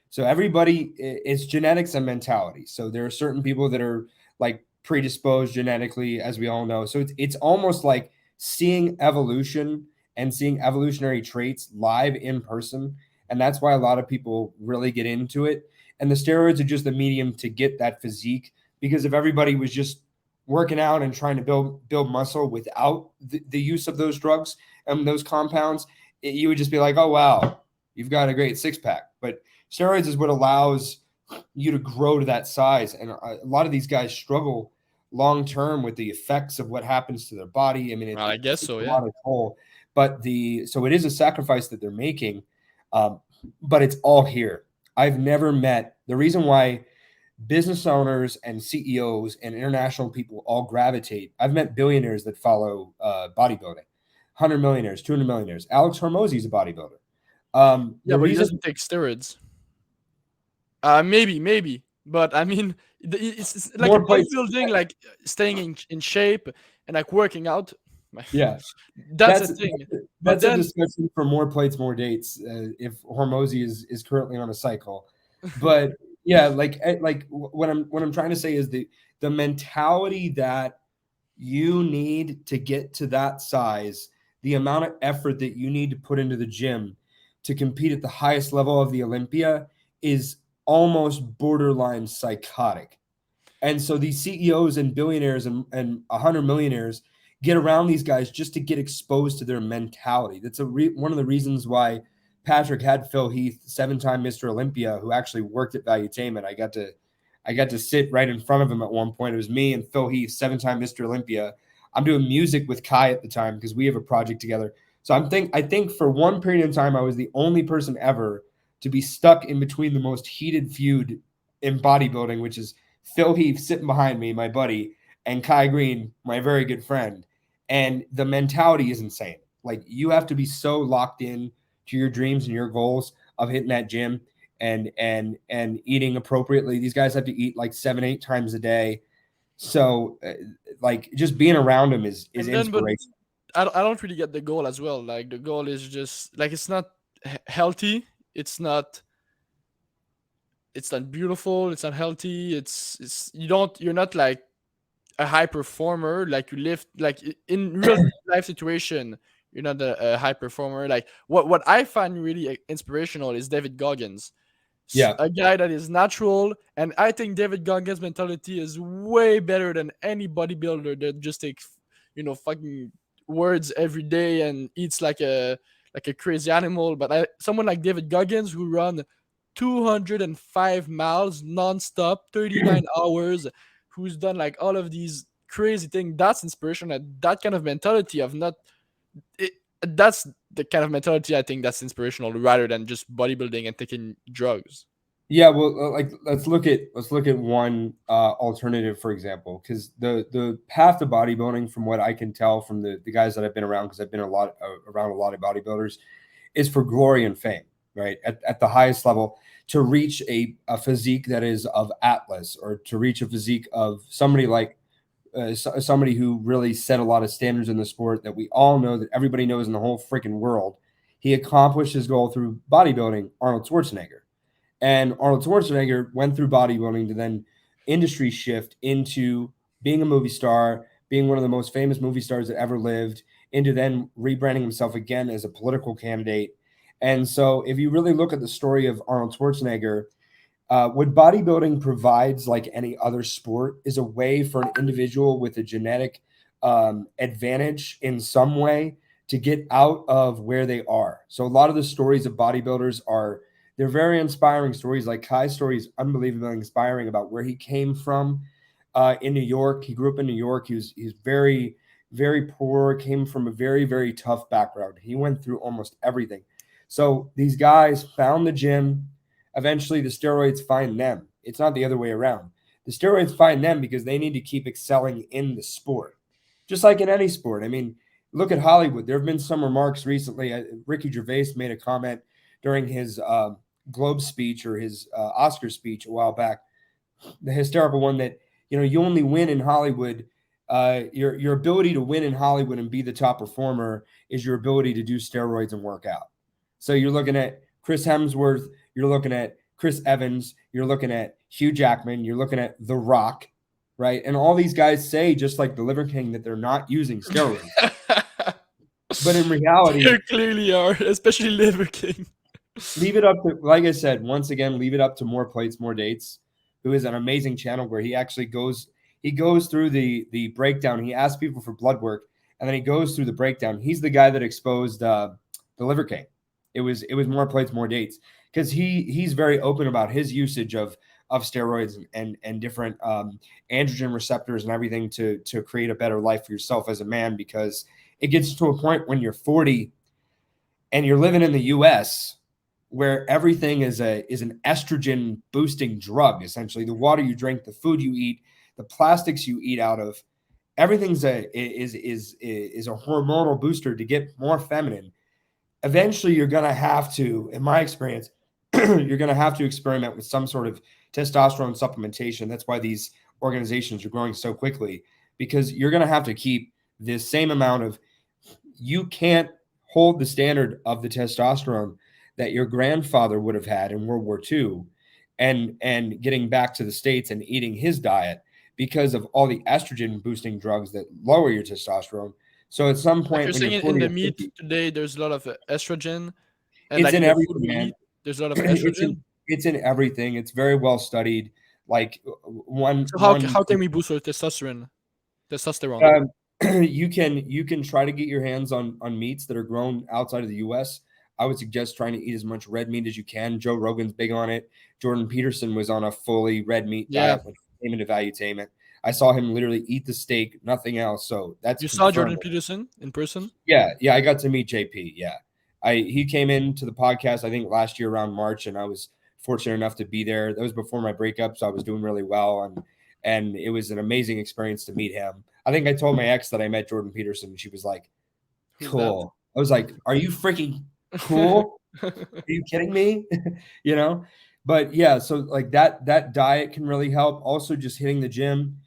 So everybody, it's genetics and mentality. So there are certain people that are like predisposed genetically, as we all know. So it's almost like seeing evolution and seeing evolutionary traits live in person, and that's why a lot of people really get into it. And the steroids are just the medium to get that physique. Because if everybody was just working out and trying to build muscle without the use of those drugs and those compounds, you would just be like, oh wow, you've got a great six pack. But steroids is what allows you to grow to that size. And a lot of these guys struggle long term with the effects of what happens to their body. I mean, Well, I it guess takes so. a Yeah. lot of toll, but so it is a sacrifice that they're making. Um, but it's all here. I've never met the reason why business owners and CEOs and international people all gravitate. I've met billionaires that follow bodybuilding, 100 millionaires, 200 millionaires. Alex Hormozy is a bodybuilder. Yeah, The but he reason doesn't take steroids. Maybe, but I mean, it's like a more plates, bodybuilding, like staying in shape and like working out. yeah, That's a that's thing. But that's a then, discussion for more plates, more dates. If Hormozy is currently on a cycle, but yeah, what I'm trying to say is the mentality that you need to get to that size, the amount of effort that you need to put into the gym to compete at the highest level of the Olympia is almost borderline psychotic. And so these CEOs and billionaires and 100 millionaires get around these guys just to get exposed to their mentality. That's one of the reasons why Patrick had Phil Heath, 7-time Mr. Olympia, who actually worked at Valuetainment. I got to sit right in front of him at one point. It was me and Phil Heath, 7-time Mr. Olympia. I'm doing music with Kai at the time because we have a project together. So I think for one period of time I was the only person ever to be stuck in between the most heated feud in bodybuilding, which is Phil Heath sitting behind me, my buddy, and Kai Green, my very good friend. And the mentality is insane. Like you have to be so locked in to your dreams and your goals of hitting that gym and eating appropriately. These guys have to eat like 7-8 times a day. So like just being around them is but inspiration. I don't really get the goal as well. Like the goal is just like it's not healthy. It's not it's not beautiful. It's not healthy. It's you're not like a high performer. Like you live like in real life situation. You're not a high performer. Like what I find really inspirational is David Goggins, Yeah. a guy that is natural, and I think David Goggins' mentality is way better than any bodybuilder that just takes fucking words every day and eats like a crazy animal. But someone like David Goggins who run 205 miles non-stop 39 hours, who's done like all of these crazy things, that's inspiration. That kind of mentality of not it, that's the kind of mentality I think that's inspirational rather than just bodybuilding and taking drugs. Yeah, well, like let's look at one alternative, for example, because the path to bodybuilding, from what I can tell from the guys that I've been around, because I've been around a lot of bodybuilders, is for glory and fame, right? At the highest level, to reach a physique that is of Atlas, or to reach a physique of somebody like somebody who really set a lot of standards in the sport that we all know, that everybody knows in the whole freaking world. He accomplished his goal through bodybuilding, Arnold Schwarzenegger. And Arnold Schwarzenegger went through bodybuilding to then industry shift into being a movie star, being one of the most famous movie stars that ever lived, into then rebranding himself again as a political candidate. And so, if you really look at the story of Arnold Schwarzenegger, what bodybuilding provides, like any other sport, is a way for an individual with a genetic advantage in some way to get out of where they are. So a lot of the stories of bodybuilders they're very inspiring stories. Like Kai's story is unbelievably inspiring about where he came from in New York. He grew up in New York. He's very, very poor, came from a very, very tough background. He went through almost everything. So these guys found the gym. Eventually, the steroids find them. It's not the other way around. The steroids find them because they need to keep excelling in the sport, just like in any sport. I mean, look at Hollywood. There have been some remarks recently. Ricky Gervais made a comment during his Globe speech or his Oscar speech a while back, the hysterical one that, you only win in Hollywood. Your ability to win in Hollywood and be the top performer is your ability to do steroids and work out. So you're looking at Chris Hemsworth, you're looking at Chris Evans, you're looking at Hugh Jackman, you're looking at The Rock, right? And all these guys say, just like the Liver King, that they're not using steroids. But in reality, they clearly are, especially Liver King. leave it up to, like I said, once again, leave it up to More Plates, More Dates, who is an amazing channel where he actually goes through the breakdown. He asks people for blood work, and then he goes through the breakdown. He's the guy that exposed the Liver King. It was More Plates, More Dates, because he's very open about his usage of steroids and different androgen receptors and everything to create a better life for yourself as a man, because it gets to a point when you're 40 and you're living in the US where everything is an estrogen boosting drug. Essentially, the water you drink, the food you eat, the plastics you eat out of, everything's is a hormonal booster to get more feminine. Eventually, you're going to have to, in my experience, you're going to have to experiment with some sort of testosterone supplementation. That's why these organizations are growing so quickly, because you're going to have to keep this same amount of, you can't hold the standard of the testosterone that your grandfather would have had in World War II and getting back to the States and eating his diet, because of all the estrogen boosting drugs that lower your testosterone. So at some Like point you're when saying, you're in 40 the or meat 50, today, there's a lot of estrogen, and it's like in in the food everything, we man. eat, there's a lot of it's estrogen. in everything. It's very well studied. Like one So one how can we boost our testosterone? Testosterone. um, you can try to get your hands on meats that are grown outside of the US. I would suggest trying to eat as much red meat as you can. Joe Rogan's big on it. Jordan Peterson was on a fully red meat Yeah, diet when he came into Valuetainment. I saw him literally eat the steak, nothing else. So that's you saw Jordan confirmed. Peterson in person. Yeah, I got to meet JP. Yeah, he came into the podcast I think last year around March, and I was fortunate enough to be there. That was before my breakup, so I was doing really well, and it was an amazing experience to meet him. I think I told my ex that I met Jordan Peterson, and she was like, Who's that? "Cool." I was like, "Are you freaking cool? Are you kidding me?" you know. But yeah, so like that diet can really help. Also, just hitting the gym,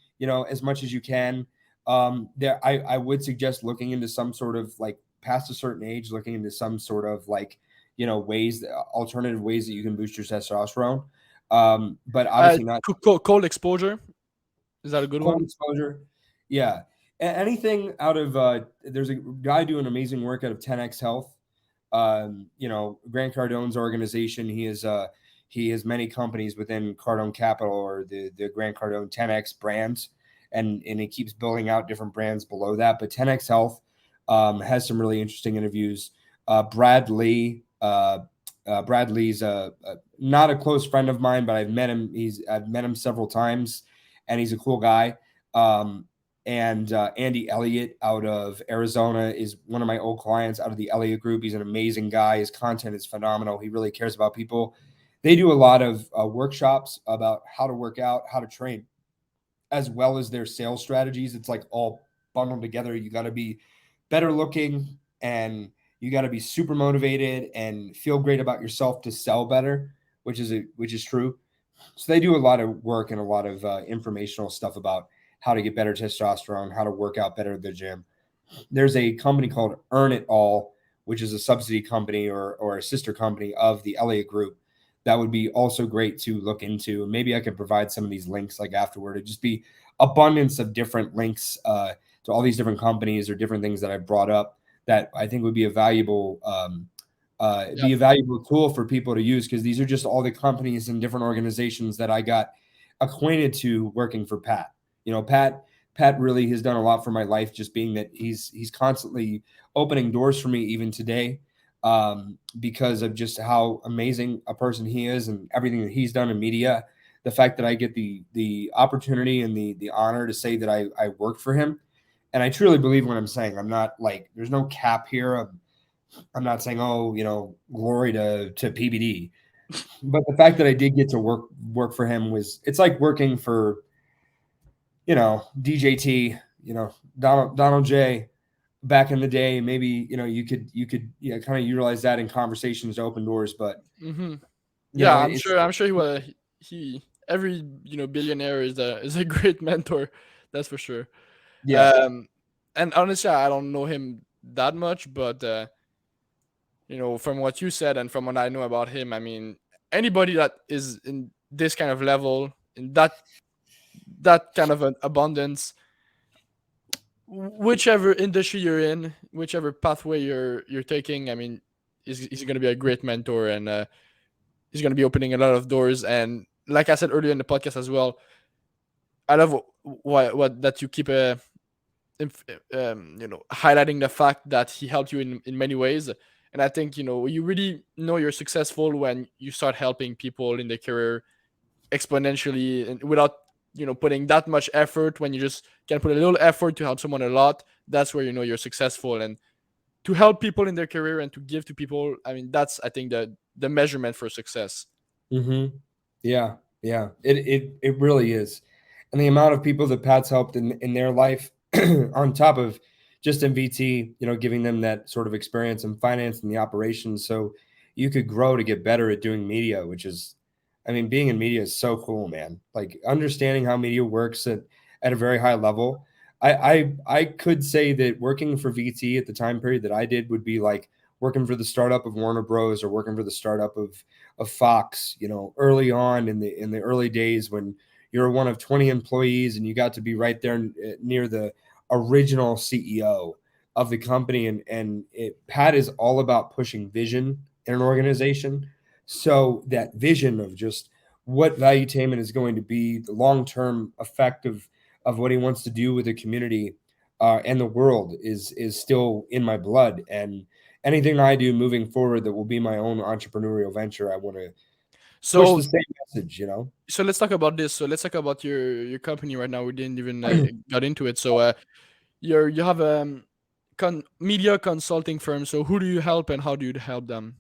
as much as you can. There, I would suggest looking into some sort of, like, past a certain age, looking into some sort of, like, alternative ways that you can boost your testosterone. But obviously not Cold exposure, is that a good cold one? exposure. Yeah. Anything out of there's a guy doing amazing work out of 10x Health. Grant Cardone's organization. He has many companies within Cardone Capital, or the Grant Cardone 10x brands, and he keeps building out different brands below that. But 10x Health has some really interesting interviews. Brad Lee. Brad Lee's not a close friend of mine, but I've met him. I've met him several times, and he's a cool guy. And Andy Elliott out of Arizona is one of my old clients out of the Elliott Group. He's an amazing guy. His content is phenomenal. He really cares about people. They do a lot of workshops about how to work out, how to train, as well as their sales strategies. It's like all bundled together. You got to be better looking, and you got to be super motivated and feel great about yourself to sell better, which is true. So they do a lot of work and a lot of informational stuff about how to get better testosterone, how to work out better at the gym. There's a company called Earn It All, which is a subsidy company or a sister company of the Elliott Group. That would be also great to look into. Maybe I could provide some of these links like afterward. It'd just be abundance of different links to all these different companies or different things that I brought up that I think would be a valuable Yeah. be a valuable tool for people to use, because these are just all the companies and different organizations that I got acquainted to working for Pat. You know, Pat really has done a lot for my life, just being that he's constantly opening doors for me even today, because of just how amazing a person he is and everything that he's done in media. The fact that I get the opportunity and the honor to say that I worked for him, and I truly believe what I'm saying. I'm not like, there's no cap here. I'm not saying, oh, glory to PBD, but the fact that I did get to work for him was, it's like working for, DJT, Donald J back in the day. Maybe, you could kind of utilize that in conversations to open doors, but Hmm. Yeah, I'm it's sure. I'm sure he was. He every billionaire is a great mentor. That's for sure. yeah. Um, and honestly, I don't know him that much, but from what you said and from what I know about him, I mean, anybody that is in this kind of level, in that kind of an abundance, whichever industry you're in, whichever pathway you're taking, I mean, he's going to be a great mentor, and he's going to be opening a lot of doors. And like I said earlier in the podcast as well, I love what that you keep highlighting the fact that he helped you in many ways. And I think you really know you're successful when you start helping people in their career exponentially and without putting that much effort. When you just can put a little effort to help someone a lot, that's where you're successful. And to help people in their career and to give to people, I mean, that's, I think, the measurement for success. Mm-hmm. Yeah, yeah, it really is, and the amount of people that Pat's helped in their life, on top of just in VT, giving them that sort of experience in finance and the operations, so you could grow to get better at doing media, which is, I mean, being in media is so cool, man. Like understanding how media works at a very high level. I could say that working for VT at the time period that I did would be like working for the startup of Warner Bros. Or working for the startup of Fox, early on in the early days when you're one of 20 employees and you got to be right there near the original CEO of the company. Pat is all about pushing vision in an organization. So that vision of just what Valuetainment is going to be, the long-term effect of what he wants to do with the community, and the world is still in my blood. And anything I do moving forward that will be my own entrepreneurial venture, I want to push the So same message. so let's talk about this. So let's talk about your company right now. We didn't even got into it. So you have a media consulting firm. So who do you help and how do you help them?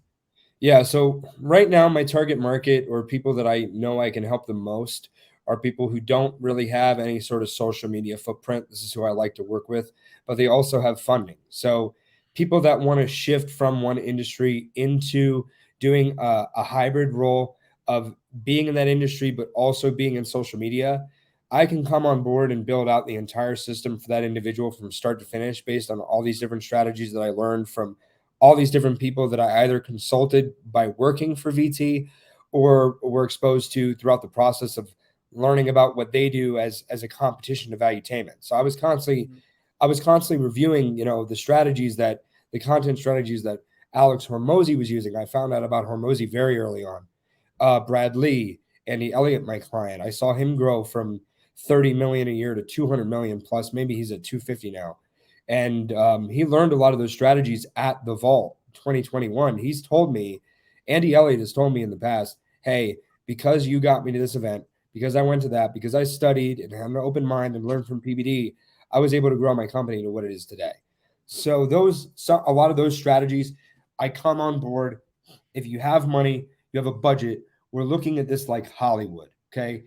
Yeah, so right now my target market, or people that I know I can help the most, are people who don't really have any sort of social media footprint. This is who I like to work with, but they also have funding. So people that want to shift from one industry into doing a hybrid role of being in that industry but also being in social media, I can come on board and build out the entire system for that individual from start to finish based on all these different strategies that I learned from all these different people that I either consulted by working for VT or were exposed to throughout the process of learning about what they do as a competition to valuetainment. So Mhm. I was constantly reviewing, the content strategies that Alex Hormozy was using. I found out about Hormozy very early on. Brad Lee, Andy Elliott, my client, I saw him grow from 30 million a year to 200 million plus. Maybe he's at 250 now. And he learned a lot of those strategies at the Vault 2021. He's told me, Andy Elliott has told me in the past, hey, because you got me to this event, because I went to that, because I studied and had an open mind and learned from PBD, I was able to grow my company to what it is today. So a lot of those strategies, I come on board. If you have money, you have a budget. We're looking at this like Hollywood. Okay,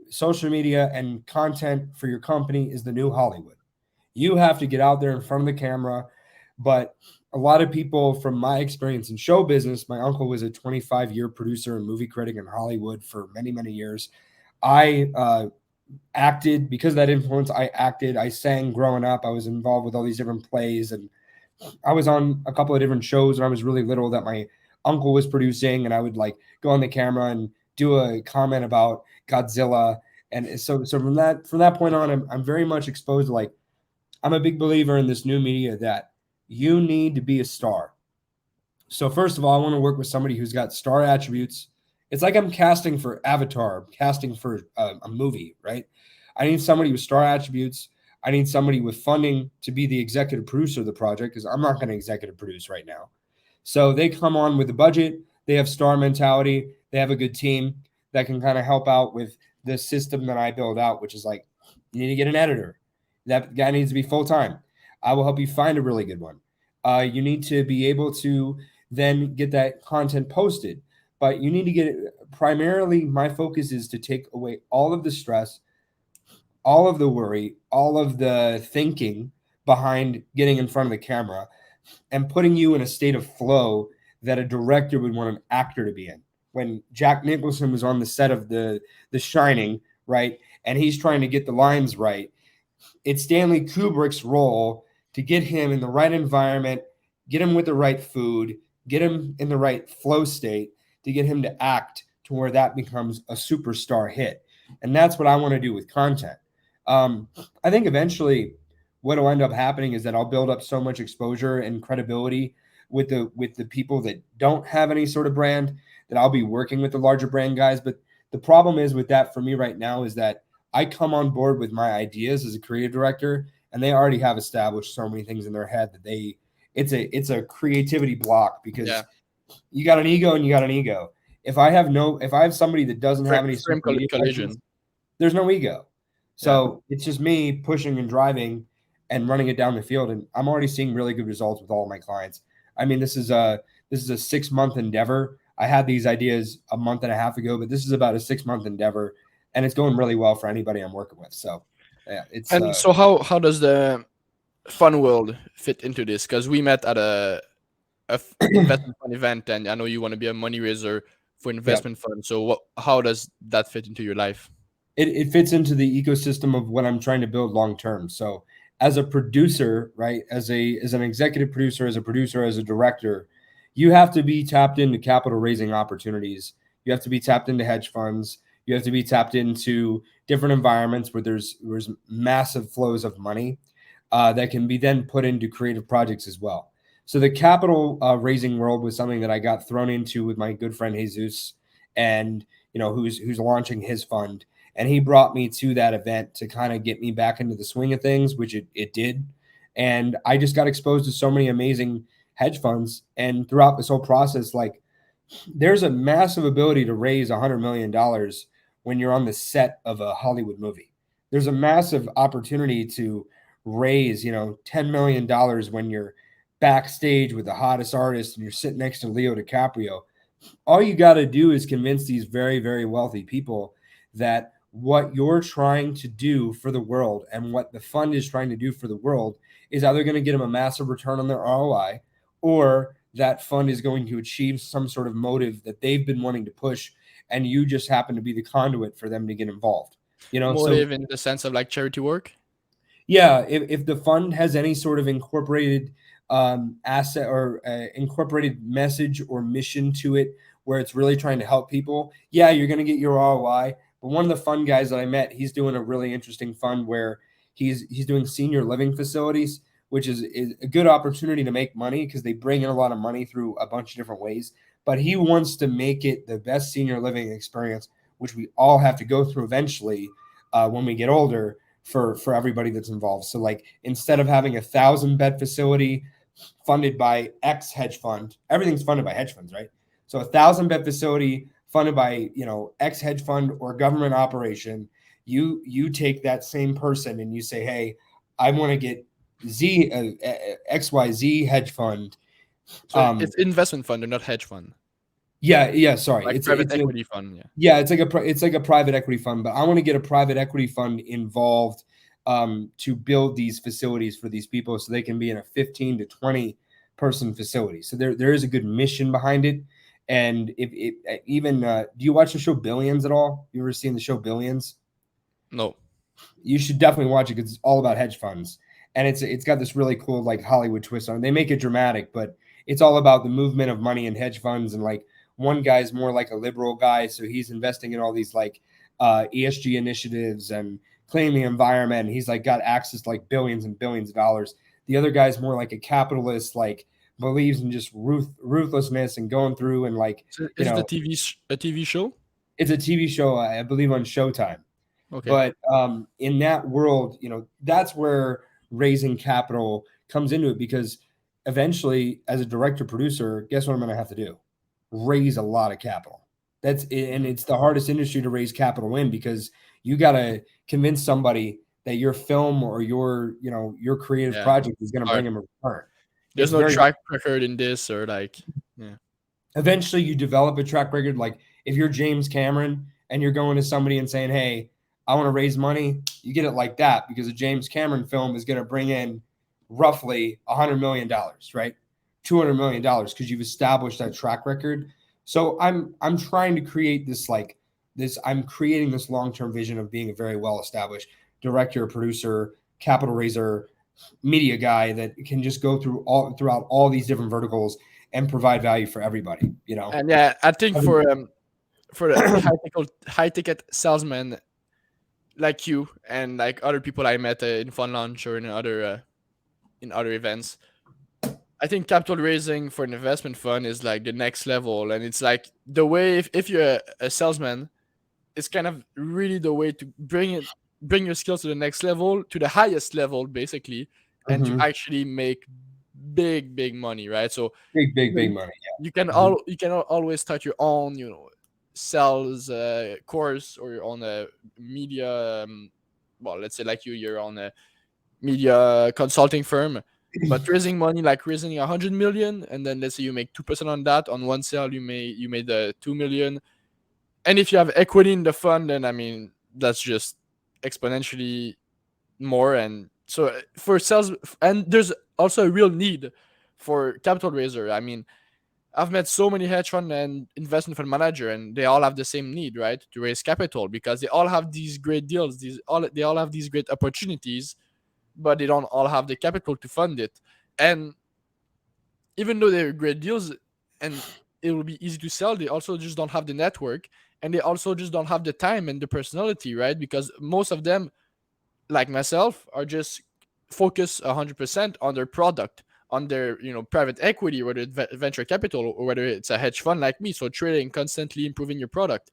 social media and content for your company is the new Hollywood. You have to get out there in front of the camera. But a lot of people, from my experience in show business, my uncle was a 25-year producer and movie critic in Hollywood for many, many years. I acted because of that influence. I acted, I sang growing up. I was involved with all these different plays, and I was on a couple of different shows when I was really little that my uncle was producing, and I would like go on the camera and do a comment about Godzilla. And so from that point on, I'm very much exposed to, like, I'm a big believer in this new media that you need to be a star. So first of all, I want to work with somebody who's got star attributes. It's like I'm casting for Avatar, casting for a movie, right? I need somebody with star attributes. I need somebody with funding to be the executive producer of the project because I'm not going to executive produce right now. So they come on with a budget. They have star mentality. They have a good team that can kind of help out with the system that I build out, which is like, you need to get an editor. That guy needs to be full time. I will help you find a really good one. You need to be able to then get that content posted. But you need to get it primarily. My focus is to take away all of the stress, all of the worry, all of the thinking behind getting in front of the camera and putting you in a state of flow that a director would want an actor to be in. When Jack Nicholson was on the set of the Shining, right, and he's trying to get the lines right, it's Stanley Kubrick's role to get him in the right environment, get him with the right food, get him in the right flow state to get him to act to where that becomes a superstar hit. And that's what I want to do with content. I think eventually what will end up happening is that I'll build up so much exposure and credibility with the people that don't have any sort of brand that I'll be working with the larger brand guys. But the problem is with that for me right now is that I come on board with my ideas as a creative director, and they already have established so many things in their head that it's a creativity block because you got an ego and you got an ego. If I have somebody that doesn't have any social media presence, there's no ego. So it's just me pushing and driving and running it down the field. And I'm already seeing really good results with all of my clients. I mean, this is a 6-month endeavor. I had these ideas a month and a half ago, but this is about a 6-month endeavor, and it's going really well for anybody I'm working with. So yeah, it's so how does the fun world fit into this? Because we met at a investment fund event, and I know you want to be a money raiser for investment fund. So how does that fit into your life? It fits into the ecosystem of what I'm trying to build long term. So as a producer, right, as an executive producer, as a producer, as a director, you have to be tapped into capital raising opportunities. You have to be tapped into hedge funds. You have to be tapped into different environments where there's massive flows of money that can be then put into creative projects as well. So the capital raising world was something that I got thrown into with my good friend Jesus, and who's launching his fund. And he brought me to that event to kind of get me back into the swing of things, which it did. And I just got exposed to so many amazing hedge funds. And throughout this whole process, like, there's a massive ability to raise $100 million when you're on the set of a Hollywood movie. There's a massive opportunity to raise, $10 million when you're backstage with the hottest artist and you're sitting next to Leo DiCaprio. All you got to do is convince these very, very wealthy people that what you're trying to do for the world and what the fund is trying to do for the world is either going to get them a massive return on their ROI, or that fund is going to achieve some sort of motive that they've been wanting to push, and you just happen to be the conduit for them to get involved. Motive in the sense of like charity work? Yeah, if the fund has any sort of incorporated asset or incorporated message or mission to it where it's really trying to help people, yeah, you're going to get your ROI. But one of the fund guys that I met, he's doing a really interesting fund where he's doing senior living facilities, which is a good opportunity to make money because they bring in a lot of money through a bunch of different ways. But he wants to make it the best senior living experience, which we all have to go through eventually when we get older, for everybody that's involved. So like, instead of having 1,000-bed facility funded by X hedge fund, everything's funded by hedge funds, right? So 1,000-bed facility funded by X hedge fund or government operation, you take that same person and you say, hey, I want to get XYZ hedge fund. So it's investment fund, or not hedge fund. Yeah. Sorry, like it's private equity fund. Yeah, it's like a private equity fund, but I want to get a private equity fund involved to build these facilities for these people so they can be in a 15 to 20 person facility. So there is a good mission behind it. And if even do you watch the show Billions at all? You ever seen the show Billions? No. You should definitely watch it because it's all about hedge funds, and it's got this really cool like Hollywood twist on it. They make it dramatic, but it's all about the movement of money in hedge funds. And like, one guy's more like a liberal guy, so he's investing in all these like ESG initiatives and cleaning the environment. He's like got access to like billions and billions of dollars. The other guy's more like a capitalist, like believes in just ruthlessness and going through and like, So you is it know, a TV show? it's a TV show, I believe on Showtime. Okay. But in that world, that's where raising capital comes into it, because eventually, as a director producer, guess what I'm going to have to do? Raise a lot of capital. That's it, and Mhm. it's the hardest industry to raise capital in, because you got to convince somebody that your film or your creative Yeah. project is going to bring Hard. them a return. There's It's no very track record in this or like, yeah. eventually you develop a track record. Like if you're James Cameron and you're going to somebody and saying, "Hey, I want to raise money," you get it like that, because a James Cameron film is going to bring in roughly $100 million, right? $200 million, because you've established that track record. So I'm trying to create this like this. I'm creating this long-term vision of being a very well-established director, producer, capital raiser, media guy that can just go throughout all these different verticals and provide value for everybody. And yeah, I think I for the high ticket salesman like you and like other people I met in Fun Launch or in other events, I think capital raising for an investment fund is like the next level, and it's like the way if you're a salesman, it's kind of really the way to bring your skills to the next level, to the highest level, basically, and to Mhm. actually make big money, right? So Big you money. you can Yeah. Mhm. always start your own, sales course or your own media. Well, let's say like you're on a media consulting firm, but raising money like raising 100 million, and then let's say you make 2% on that. On one sale, you made 2 million, and if you have equity in the fund, then I mean that's just exponentially more. And so for sales, and there's also a real need for capital raiser. I mean, I've met so many hedge fund and investment fund manager, and they all have the same need, right, to raise capital, because they all have these great deals. They all have these great opportunities, but they don't all have the capital to fund it. And even though they're great deals and it will be easy to sell, they also just don't have the network, and they also just don't have the time and the personality, right? Because most of them, like myself, are just focused 100% on their product, on their private equity, whether it's venture capital or whether it's a hedge fund like me. So trading, constantly improving your product,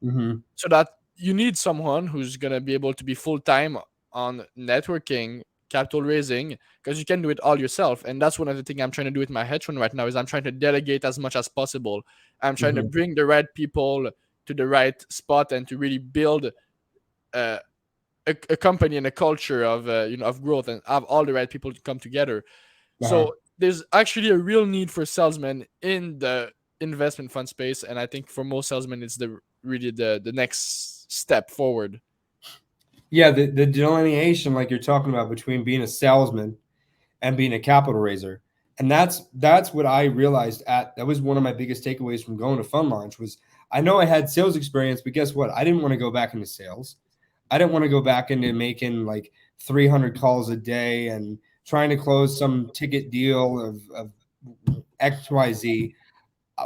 Mhm. so that you need someone who's gonna be able to be full time on networking, capital raising, because you can do it all yourself. And that's one of the things I'm trying to do with my hedge fund right now, is I'm trying to delegate as much as possible. I'm trying to Mhm. bring the right people to the right spot and to really build uh, a company and a culture of of growth, and have all the right people to come together. Uh-huh. So there's actually a real need for salesmen in the investment fund space, and I think for most salesmen, it's the next step forward. Yeah, the delineation, like you're talking about, between being a salesman and being a capital raiser. And that's what I realized that was one of my biggest takeaways from going to Fund Launch. Was I know I had sales experience, but guess what? I didn't want to go back into sales. I didn't want to go back into making like 300 calls a day and trying to close some ticket deal of XYZ.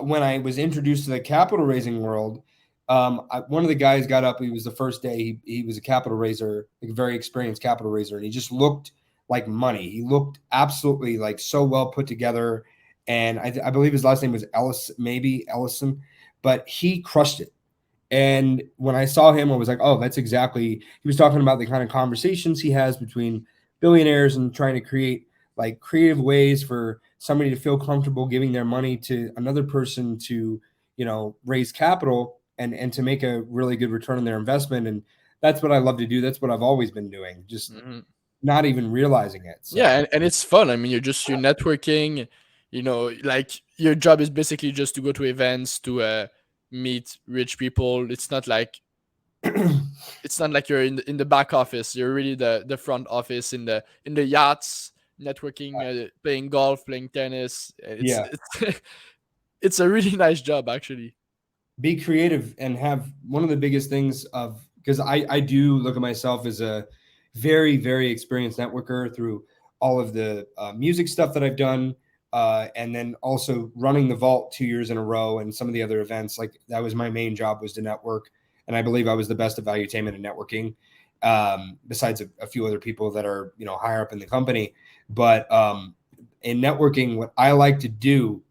When I was introduced to the capital raising world, one of the guys got up. He was the first day. He was a capital raiser, like a very experienced capital raiser, and he just looked like money. He looked absolutely like so well put together. And I believe his last name was Ellis, maybe Ellison, but he crushed it. And when I saw him, I was like, oh, that's exactly. He was talking about the kind of conversations he has between billionaires and trying to create like creative ways for somebody to feel comfortable giving their money to another person to, raise capital and to make a really good return on their investment. And that's what I love to do. That's what I've always been doing, just Hmm. not even realizing it. Yeah, So, and it's fun. I mean, you're networking. Like your job is basically just to go to events to meet rich people. It's not like you're in the back office. You're really the front office in the yachts, networking, playing golf, playing tennis. It's yeah, it's it's a really nice job, actually. be creative and have one of the biggest things of, because I do look at myself as a very very experienced networker through all of the music stuff that I've done, and then also running the vault 2 years in a row and some of the other events. Like that was my main job, was to network, and I believe I was the best at valuetainment and networking, besides a few other people that are higher up in the company. But in networking, what I like to do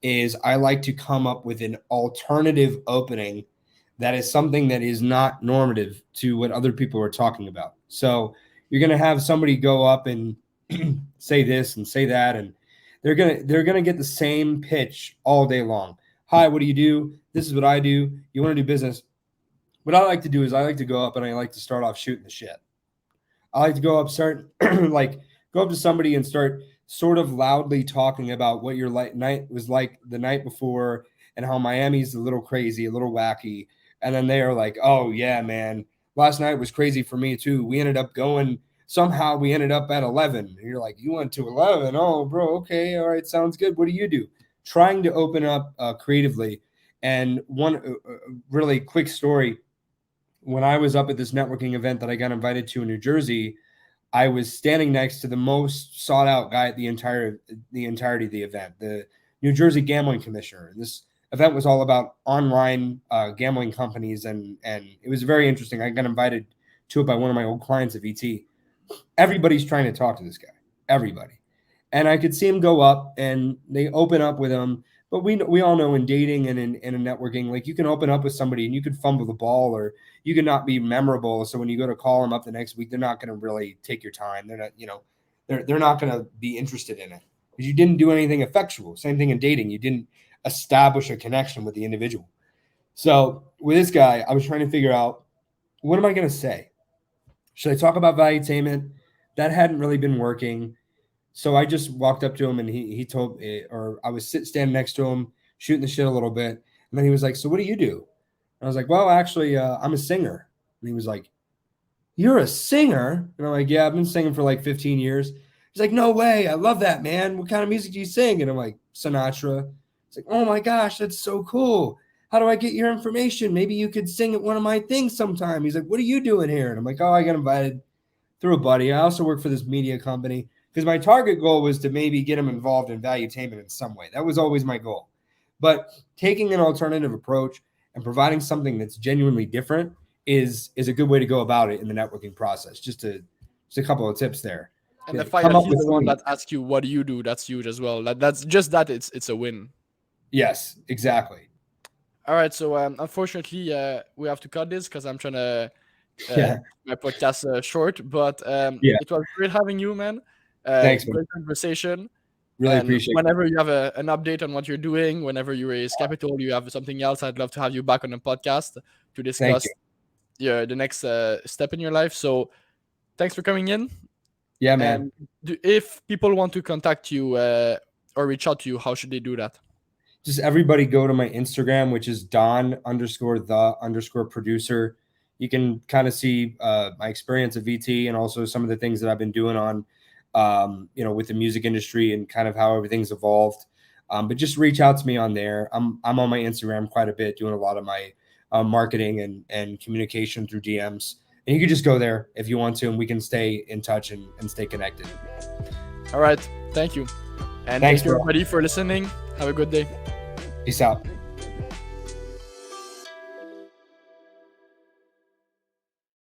is I like to come up with an alternative opening that is something that is not normative to what other people are talking about. So you're going to have somebody go up and say this and say that, and they're going to get the same pitch all day long. Hi, what do you do? This is what I do. You want to do business? What I like to do is I like to go up and I like to start off shooting the shit. I like to go up, go up to somebody and start sort of loudly talking about what your night was like the night before and how Miami's a little crazy, a little wacky. And then they are like, oh, yeah, man, last night was crazy for me, too. We ended up at 11. And you're like, you went to 11? Oh, bro, okay. All right. Sounds good. What do you do? Trying to open up creatively. And one really quick story. When I was up at this networking event that I got invited to in New Jersey, I was standing next to the most sought out guy at the entirety of the event, the New Jersey Gambling Commissioner. This event was all about online gambling companies, and it was very interesting. I got invited to it by one of my old clients at VT. Everybody's trying to talk to this guy, everybody. And I could see him go up, and they open up with him. But we all know in dating and in networking, like you can open up with somebody and you could fumble the ball or you could not be memorable. So when you go to call them up the next week, they're not going to really take your time. They're not, they're not going to be interested in it because you didn't do anything effectual. Same thing in dating. You didn't establish a connection with the individual. So with this guy, I was trying to figure out, what am I going to say? Should I talk about valuetainment? That hadn't really been working. So I just walked up to him and he told me, or I was standing next to him, shooting the shit a little bit. And then he was like, so what do you do? And I was like, well, actually, I'm a singer. And he was like, you're a singer? And I'm like, yeah, I've been singing for like 15 years. He's like, no way. I love that, man. What kind of music do you sing? And I'm like, Sinatra. He's like, oh my gosh, that's so cool. How do I get your information? Maybe you could sing at one of my things sometime. He's like, what are you doing here? And I'm like, oh, I got invited through a buddy. I also work for this media company. Because my target goal was to maybe get him involved in valuetainment in some way. That was always my goal. But taking an alternative approach and providing something that's genuinely different is a good way to go about it in the networking process. Just a couple of tips there. And the fact that he's the one that asks you, what do you do? That's huge as well. That's just that it's a win. Yes, exactly. All right. So unfortunately, we have to cut this because I'm trying to my podcast short. But it was great having you, man. Thanks, man. Great conversation. Really appreciate it. Whenever you have an update on what you're doing, whenever you raise capital, you have something else, I'd love to have you back on the podcast to discuss the next step in your life. So thanks for coming in. Yeah, man. And if people want to contact you or reach out to you, how should they do that? Just everybody go to my Instagram, which is Don_the_producer. You can kind of see my experience at VT and also some of the things that I've been doing on with the music industry and kind of how everything's evolved. But just reach out to me on there. I'm on my Instagram quite a bit, doing a lot of my marketing and communication through DMs. And you can just go there if you want to, and we can stay in touch and stay connected. All right. Thank you. And thanks, everybody, for listening. Have a good day. Peace out.